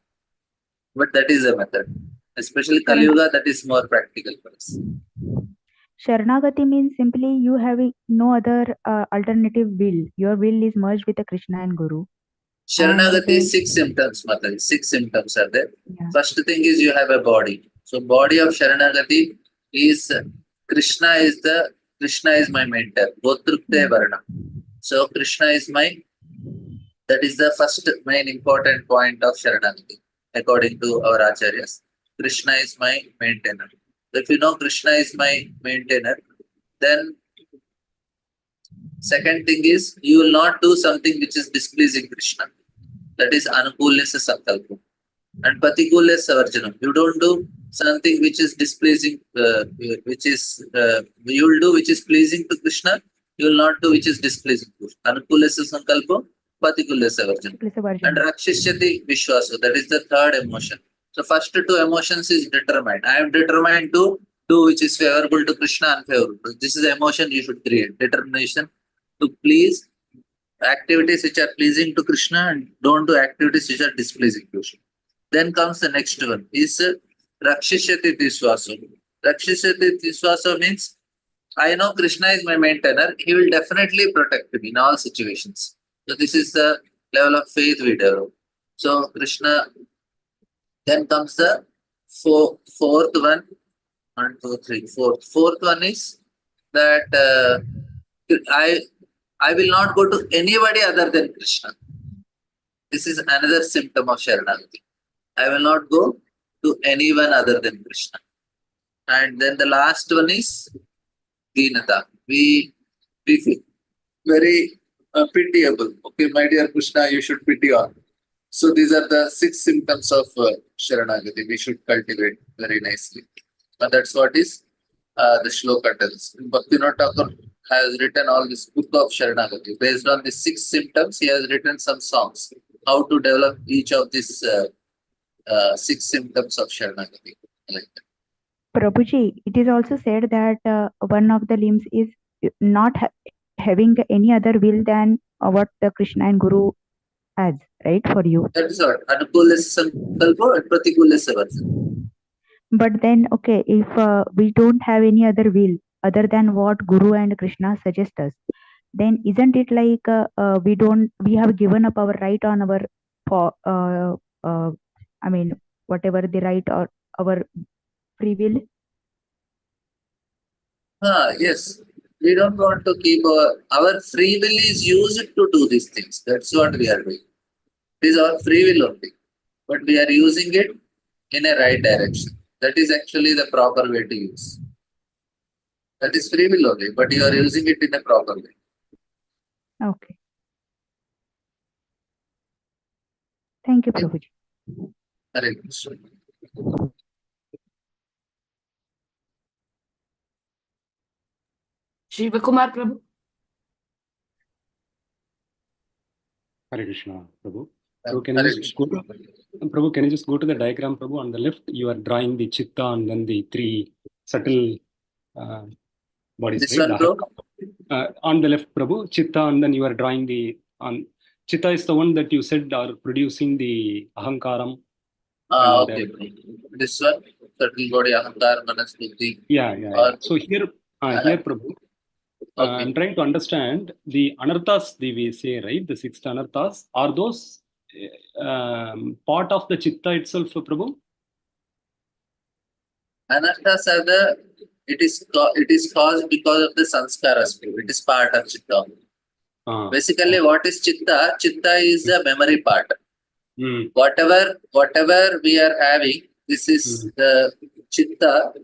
But that is a method. Especially Kali Yuga, that is more practical for us. Sharanagati means simply you having no other alternative will. Your will is merged with the Krishna and Guru. Sharanagati then- is 6 symptoms, Mataji. 6 symptoms are there. Yeah. First thing is you have a body. So body of Sharanagati is Krishna is my mentor. Gotrukte Varna. So Krishna is that is the first main important point of Sharanagati, according to our acharyas. Krishna is my maintainer. If you know Krishna is my maintainer, then second thing is you will not do something which is displeasing Krishna. That is anukulasa sankalpa. And patikulasa varjanam. You don't do something which is displeasing, you will do which is pleasing to Krishna. You will not do which is displeasing to Krishna. Anukulasa sankalpa, patikulasa varjanam. And rakshishyati vishwasa. That is the third emotion. So first two emotions is determined. I am determined to do which is favorable to Krishna, unfavorable. This is the emotion you should create. Determination to please activities which are pleasing to Krishna and don't do activities which are displeasing to Krishna. Then comes the next one is Rakshishyati Tiswaso. Rakshishyati Tiswaso means I know Krishna is my maintainer. He will definitely protect me in all situations. So this is the level of faith we develop. So Krishna. Then comes the fourth one. 1, 2, 3, fourth. Fourth one is that I will not go to anybody other than Krishna. This is another symptom of Sharanagati. I will not go to anyone other than Krishna. And then the last one is Deenata. We feel very pitiable. Okay, my dear Krishna, you should pity on. So these are the 6 symptoms of Sharanagati. We should cultivate very nicely. And that's what is the shloka tells. Bhaktivinoda Thakur has written all this book of Sharanagati. Based on the 6 symptoms, he has written some songs. How to develop each of these 6 symptoms of Sharanagati. Like that. Prabhuji, it is also said that one of the limbs is not having any other will than what the Krishna and Guru has, right, for you. That is what. Anukulasa sankalpa and pratikulasa varjanam. But then, okay, if we don't have any other will other than what Guru and Krishna suggest us, then isn't it like we have given up our right on our whatever the right or our free will? Yes. We don't want to keep our free will is used to do these things. That's what we are doing. It is our free will only. But we are using it in a right direction. That is actually the proper way to use. That is free will only, but you are using it in a proper way. Okay. Thank you, Prabhuji. Hare Krishna. Shivakumar Prabhu. Hare Krishna, Prabhu. Hare So can you just Krishna. go to Prabhu? Can you just go to the diagram, Prabhu? On the left, you are drawing the Chitta and then the 3 subtle bodies. This right? one, bro? On the left, Prabhu, Chitta, and then you are drawing the Chitta is the one that you said are producing the Ahankaram. Okay. This one, subtle body, Ahankar, Manus, Buddhi. Yeah. So here, Prabhu. Okay. I'm trying to understand the anarthas we say, right? The 6 anarthas, are those part of the Chitta itself, Prabhu? Anarthas are it is caused because of the sanskaras. It is part of Chitta. Basically, what is Chitta? Chitta is a memory part. Whatever we are having, this is the Chitta.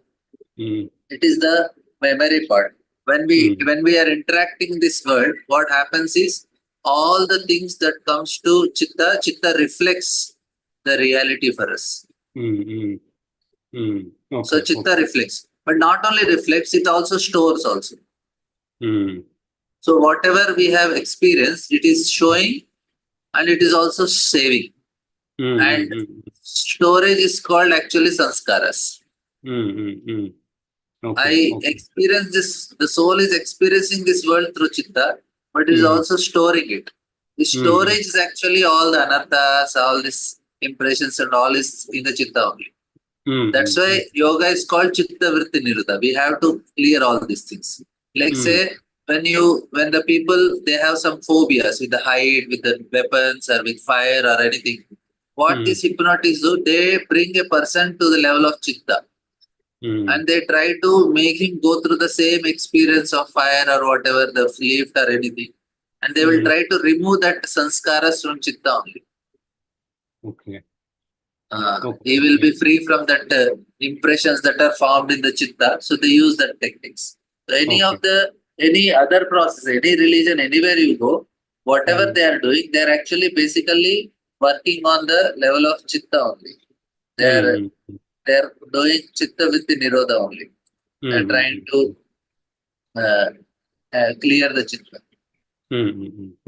It is the memory part. When we are interacting in this world, what happens is all the things that comes to Chitta reflects the reality for us. Okay, So Chitta reflects, but not only reflects, it also stores also. So whatever we have experienced, it is showing and it is also saving. And storage is called actually sanskaras. I experience this, the soul is experiencing this world through Chitta, but is also storing it. The storage is actually all the anarthas, all these impressions and all is in the Chitta only. That's why yoga is called Chitta Vritti Nirodha. We have to clear all these things. Like say, when the people, they have some phobias with the height, with the weapons or with fire or anything. What these hypnotists do, they bring a person to the level of Chitta. And they try to make him go through the same experience of fire or whatever, the lift or anything. And they will try to remove that sanskaras from Chitta only. Okay. He will be free from that impressions that are formed in the Chitta. So they use that techniques. So any other process, any religion, anywhere you go, whatever they are doing, they are actually basically working on the level of Chitta only. They are doing Chitta Vritti Nirodha only. They are trying to clear the Chitta.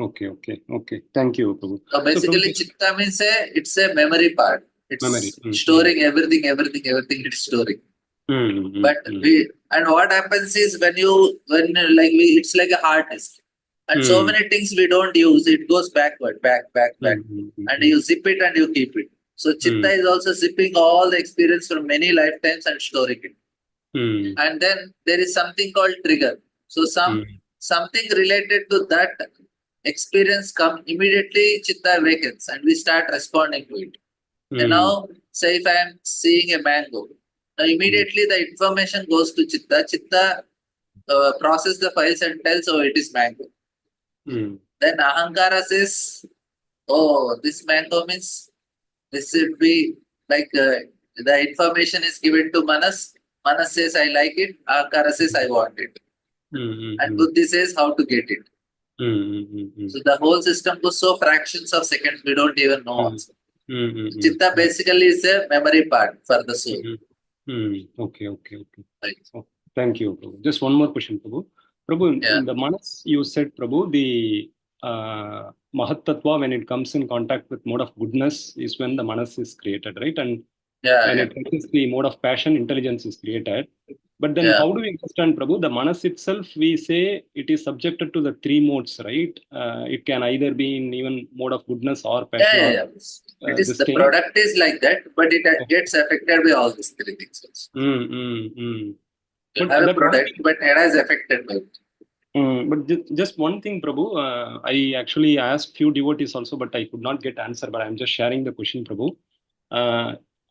Okay. Thank you, Prabhu. So basically, Chitta means it's a memory part. It's storing everything it's storing. But what happens is it's like a hard disk. And so many things we don't use, it goes back. And you zip it and you keep it. So Chitta is also zipping all the experience from many lifetimes and storing it. And then there is something called trigger. So something related to that experience come immediately, Chitta awakens and we start responding to it. And now, say if I am seeing a mango, now immediately the information goes to Chitta. Chitta processes the files and tells, oh, it is mango. Then Ahankara says, oh, this mango means this should be like the information is given to Manus. Manus says, I like it. Ahankara says, I want it. And Buddhi says, how to get it. So the whole system goes so fractions of seconds, we don't even know also. Chitta basically is a memory part for the soul. Okay. Right. Thank you, Prabhu. Just one more question, Prabhu. Prabhu, in the Manus, you said, Prabhu, the Mahatattva, when it comes in contact with mode of goodness, is when the Manus is created, right? And when it reaches the mode of passion, intelligence is created. But then how do we understand, Prabhu? The Manus itself, we say it is subjected to the three modes, right? It can either be in even mode of goodness or passion. The product is like that, but it gets affected by all these three things also. You have a product, but it is affected by it. But just one thing, Prabhu, I actually asked few devotees also, but I could not get answer, but I'm just sharing the question, Prabhu.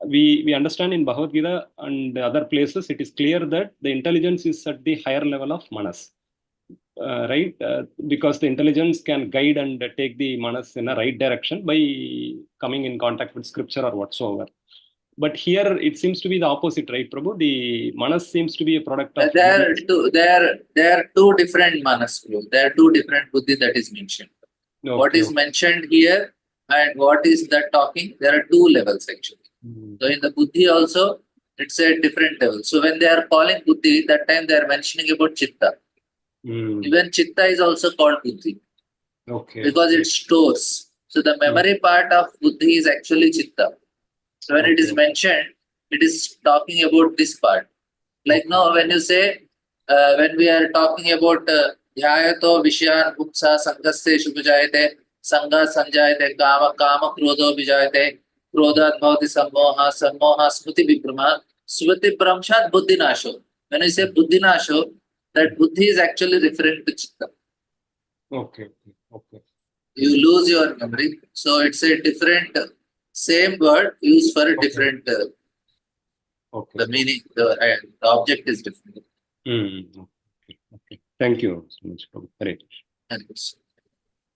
We understand in Bhagavad Gita and other places, it is clear that the intelligence is at the higher level of Manas, right? Because the intelligence can guide and take the Manas in a right direction by coming in contact with scripture or whatsoever. But here it seems to be the opposite, right, Prabhu? The Manas seems to be a product of... There are two different Manas, Prabhu. There are two different Buddhi that is mentioned. What is mentioned here and what is that talking, there are two levels actually. So in the Buddhi also, it's a different level. So when they are calling Buddhi, that time they are mentioning about Chitta. Even Chitta is also called Buddhi. Because it stores. So the memory part of Buddhi is actually Chitta. So when it is mentioned, it is talking about this part. Like now when you say, when we are talking about Dhyayato Vishyan Upsa Sangasya Shubhajayate Sanga Sanjayate Kama Krodho Vijayate Krodhat Bhavati Sammoha Smriti Vikrama Smriti Pramshat Buddhi Nasho. When I say Buddhi Nasho, that Buddhi is actually referring to Chitta. Okay. You lose your memory. So it's a different, same word used for a different, the meaning, the object is different. Okay. Thank you so much, Prabhu. Hare Krishna.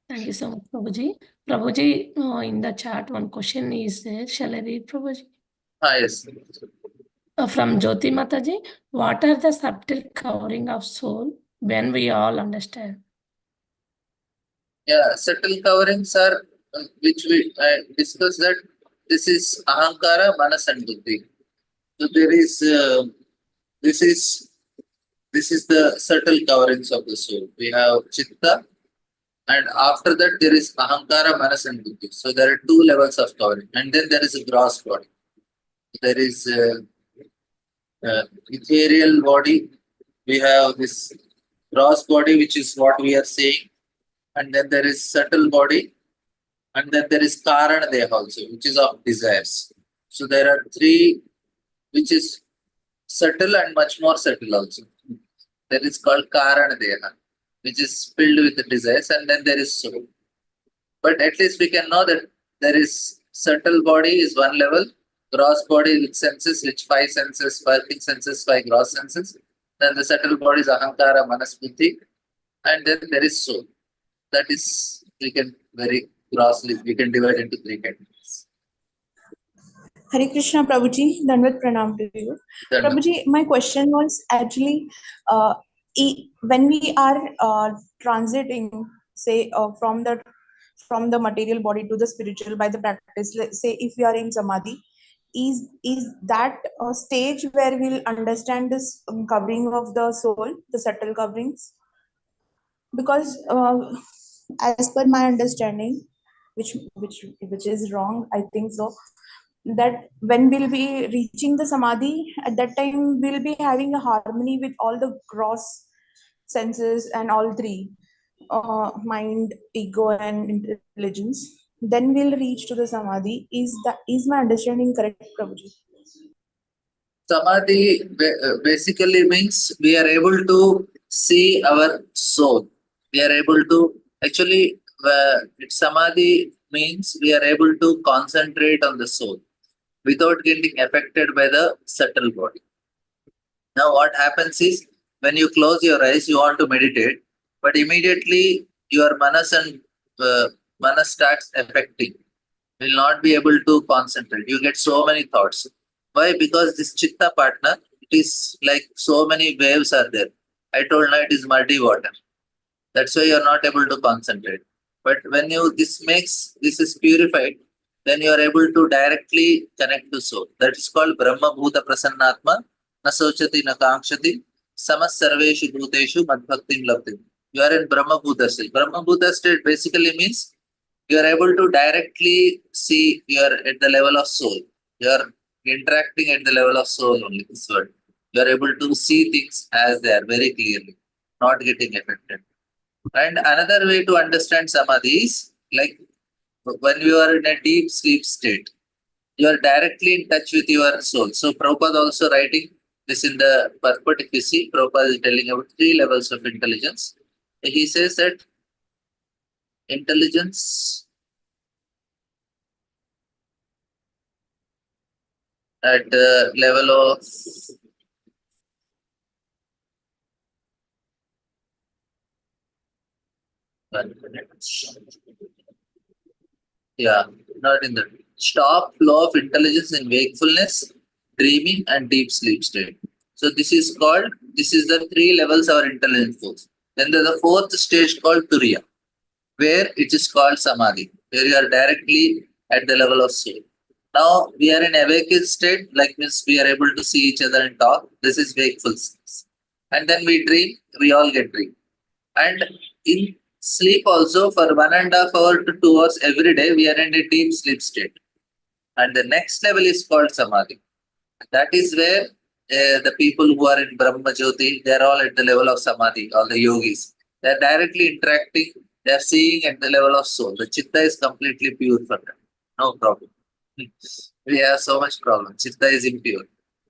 Thank you so much, Prabhuji. Prabhuji, in the chat, one question is there. Shall I read, Prabhuji? Yes. From Jyoti Mataji, what are the subtle covering of soul when we all understand? Yeah, subtle coverings are, which we discussed that this is Ahankara, Manas and Buddhi. So there is, this is the subtle coverings of the soul. We have Chitta, and after that there is Ahankara, Manas and Buddhi. So there are two levels of covering. And then there is a gross body. There is ethereal body. We have this gross body, which is what we are saying. And then there is subtle body. And then there is Karana Deha also, which is of desires. So there are three which is subtle and much more subtle also. That is called Karana Deha, which is filled with the desires, and then there is soul. But at least we can know that there is subtle body is one level, gross body with senses, which 5 senses, working senses, 5 gross senses. Then the subtle body is Ahankara, Manas, Buddhi, and then there is soul. That is, we can very grossly, we can divide into 3 categories. Hare Krishna, Prabhuji. Dandavat pranam to you. Prabhuji, my question was actually, when we are transiting, say, from the material body to the spiritual by the practice, let's say if we are in samadhi, is that a stage where we'll understand this covering of the soul, the subtle coverings? Because as per my understanding, which is wrong, I think so, that when we'll be reaching the samadhi, at that time we'll be having a harmony with all the gross senses and all 3, mind, ego and intelligence. Then we'll reach to the samadhi. Is my understanding correct, Prabhuji? Samadhi basically means we are able to see our soul. We are able to, actually, Samadhi means we are able to concentrate on the soul without getting affected by the subtle body. Now what happens is, when you close your eyes, you want to meditate, but immediately your Manas and Manas starts affecting. Will not be able to concentrate. You get so many thoughts. Why? Because this Chitta partner, it is like so many waves are there. I told you it is muddy water. That's why you are not able to concentrate. But when this is purified, then you are able to directly connect to soul. That is called Brahma Bhuta Prasannatma, na sochati na kankshati, samas sarveshu bhuteshu madbhaktim labdhim. You are in Brahma Bhuta state. Brahma Bhuta state basically means you are able to directly see, you are at the level of soul. You are interacting at the level of soul only, this word. You are able to see things as they are very clearly, not getting affected. And another way to understand samadhi is like when you are in a deep sleep state, you are directly in touch with your soul. So Prabhupada also writing this in the purport, if you see, Prabhupada is telling about 3 levels of intelligence. He says that intelligence at the level of not in the stop flow of intelligence in wakefulness, dreaming, and deep sleep state. So this is the 3 levels our intelligence goes. Then there's the 4th stage called Turiya, where it is called Samadhi, where you are directly at the level of soul. Now we are in awakened state, like means we are able to see each other and talk. This is wakeful state. And then we dream, we all get dream. And in sleep also, for 1.5 hours to 2 hours every day, we are in a deep sleep state. And the next level is called Samadhi. That is where the people who are in Brahma Jyoti, they are all at the level of Samadhi, all the yogis. They are directly interacting, they are seeing at the level of soul. The Chitta is completely pure for them. No problem. We have so much problem. Chitta is impure.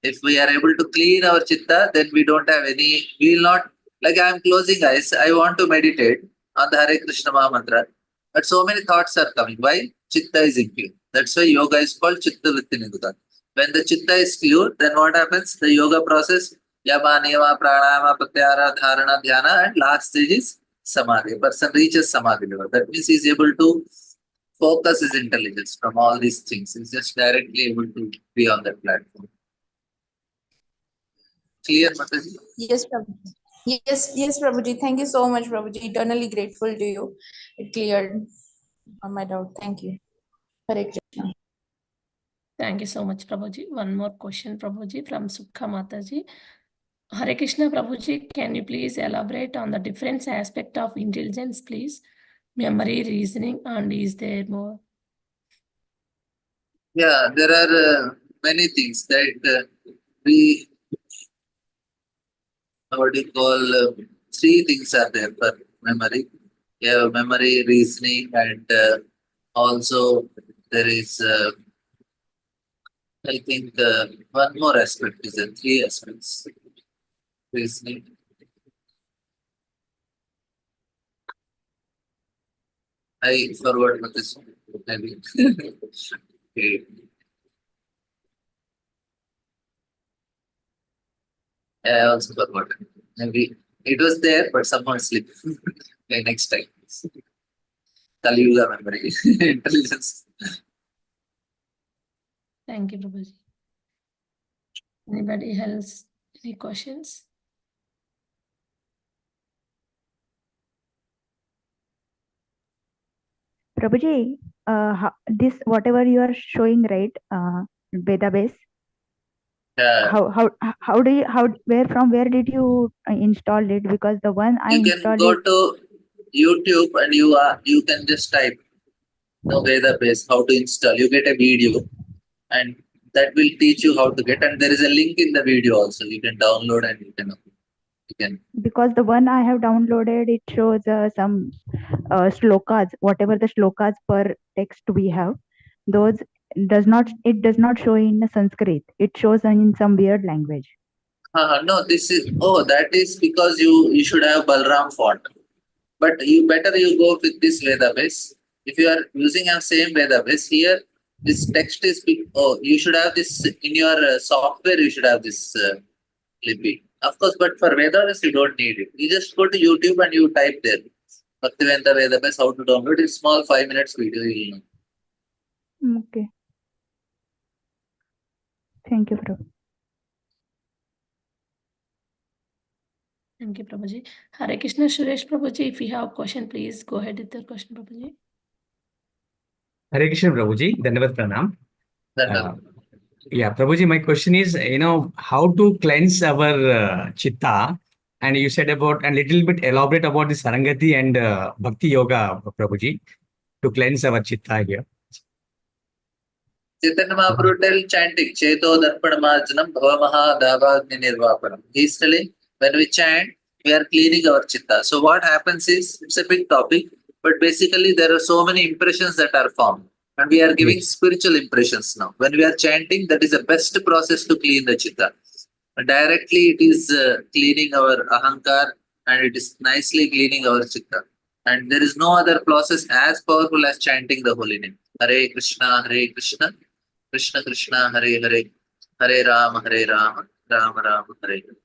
If we are able to clean our Chitta, then we don't have any, we will not, like I am closing eyes, I want to meditate on the Hare Krishna Maha Mantra, but so many thoughts are coming. Why? Chitta is impure. That's why yoga is called Chitta Vritti Nigudha. When the Chitta is pure, then what happens? The yoga process, Yama, Niyama, Pranayama, Pratyahara, Dharana, Dhyana, and last stage is Samadhi. A person reaches Samadhi level. That means he is able to focus his intelligence from all these things. He is just directly able to be on that platform. Clear, Mataji? Yes, Prabhuji. Yes, Prabhuji. Thank you so much, Prabhuji. Eternally grateful to you. It cleared my doubt. Thank you. Hare Krishna. Thank you so much, Prabhuji. One more question, Prabhuji, from Sukha Mataji. Hare Krishna, Prabhuji, can you please elaborate on the different aspect of intelligence, please? Memory, reasoning, and is there more? Yeah, there are many things that we, what do you call, 3 things are there for memory. Yeah, memory, reasoning, and also there is I think one more aspect is the three aspects. Reasoning. I forgot what this maybe. Okay. Yeah, I also forgot. Maybe it was there, but somehow slipped. Okay, next time. Kali Yuga memory, intelligence. Thank you, Prabhuji. Anybody else? Any questions? Prabhuji, this whatever you are showing, right? Database. How do you where did you install it? Because the one I You can installed go it. to YouTube and you can just type no database how to install. You get a video and that will teach you how to get. And there is a link in the video also. You can download and you can. Because the one I have downloaded, it shows some shlokas, whatever the shlokas per text we have, those does not show in Sanskrit. It shows in some weird language. No, that is because you should have Balram font. But you go with this database. If you are using a same database here, this text is big. Oh, you should have this in your software. You should have this Libby. Of course, but for Vedabase, you don't need it. You just go to YouTube and you type there. Bhaktivedanta Vedabase, how to download it. Small 5 minutes video. You know. Okay. Thank you, Prabhu. Thank you, Prabhuji. Hare Krishna, Suresh Prabhuji, if you have a question, please go ahead with your question, Prabhuji. Hare Krishna, Prabhuji. Dandavat Pranam. Yeah, Prabhuji, my question is, how to cleanse our Chitta? And you said about, and little bit elaborate about the Sarangati and Bhakti Yoga, Prabhuji, to cleanse our Chitta here. Chaitanya Mahaprabhu tell chanting, Cheto Darpanamarjanam Bhavamaha Davagni Nirvapanam. He's telling, when we chant, we are cleaning our Chitta. So what happens is, it's a big topic, but basically there are so many impressions that are formed. And we are giving spiritual impressions now. When we are chanting, that is the best process to clean the Chitta. Directly it is cleaning our Ahankar and it is nicely cleaning our Chitta. And there is no other process as powerful as chanting the holy name. Hare Krishna, Krishna Krishna, Hare Hare, Hare Rama, Rama Rama, Hare Hare.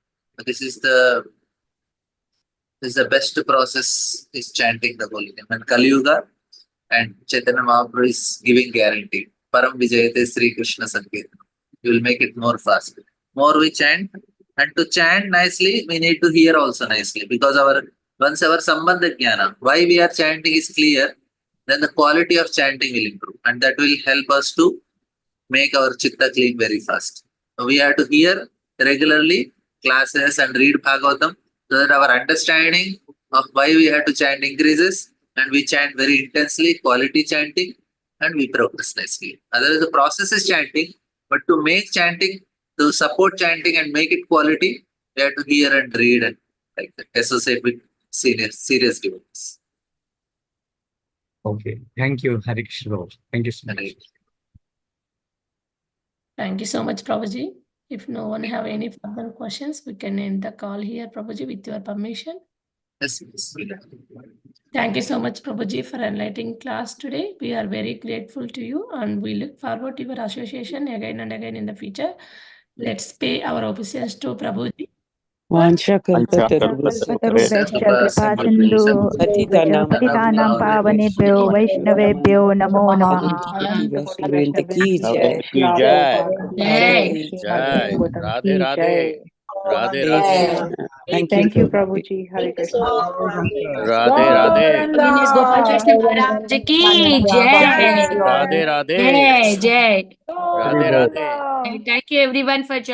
This is the best process is chanting the holy name. And Kali Yuga and Chaitanya Mahaprabhu is giving guarantee. Param Vijayate Sri Krishna Sankirtan. You will make it more fast. More we chant, and to chant nicely, we need to hear also nicely, because once our Sambandha Jnana, why we are chanting is clear, then the quality of chanting will improve, and that will help us to make our Chitta clean very fast. So we have to hear regularly classes and read Bhagavatam, so that our understanding of why we have to chant increases, and we chant very intensely, quality chanting, and we progress nicely. Otherwise, the process is chanting, but to make chanting, to support chanting and make it quality, we have to hear and read and like that, associate with serious devotees. Okay. Thank you, Hare Krishna. Thank you so much. Thank you so much, Prabhuji. If no one have any further questions, we can end the call here, Prabhuji, with your permission. Yes. Thank you so much, Prabhuji, for enlightening class today. We are very grateful to you and we look forward to your association again and again in the future. Let's pay our obeisance to Prabhuji. पतितानां पावनेभ्यो वैष्णवेभ्यो नमो नमः. Radhe Radhe. Radhe Radhe. Thank you, Prabhuji. Hare Krishna. Radhe Radhe. Gopal Krishna Maharaj ki jai. Radhe Radhe. Jai, jai. Radhe Radhe. Thank you everyone for joining.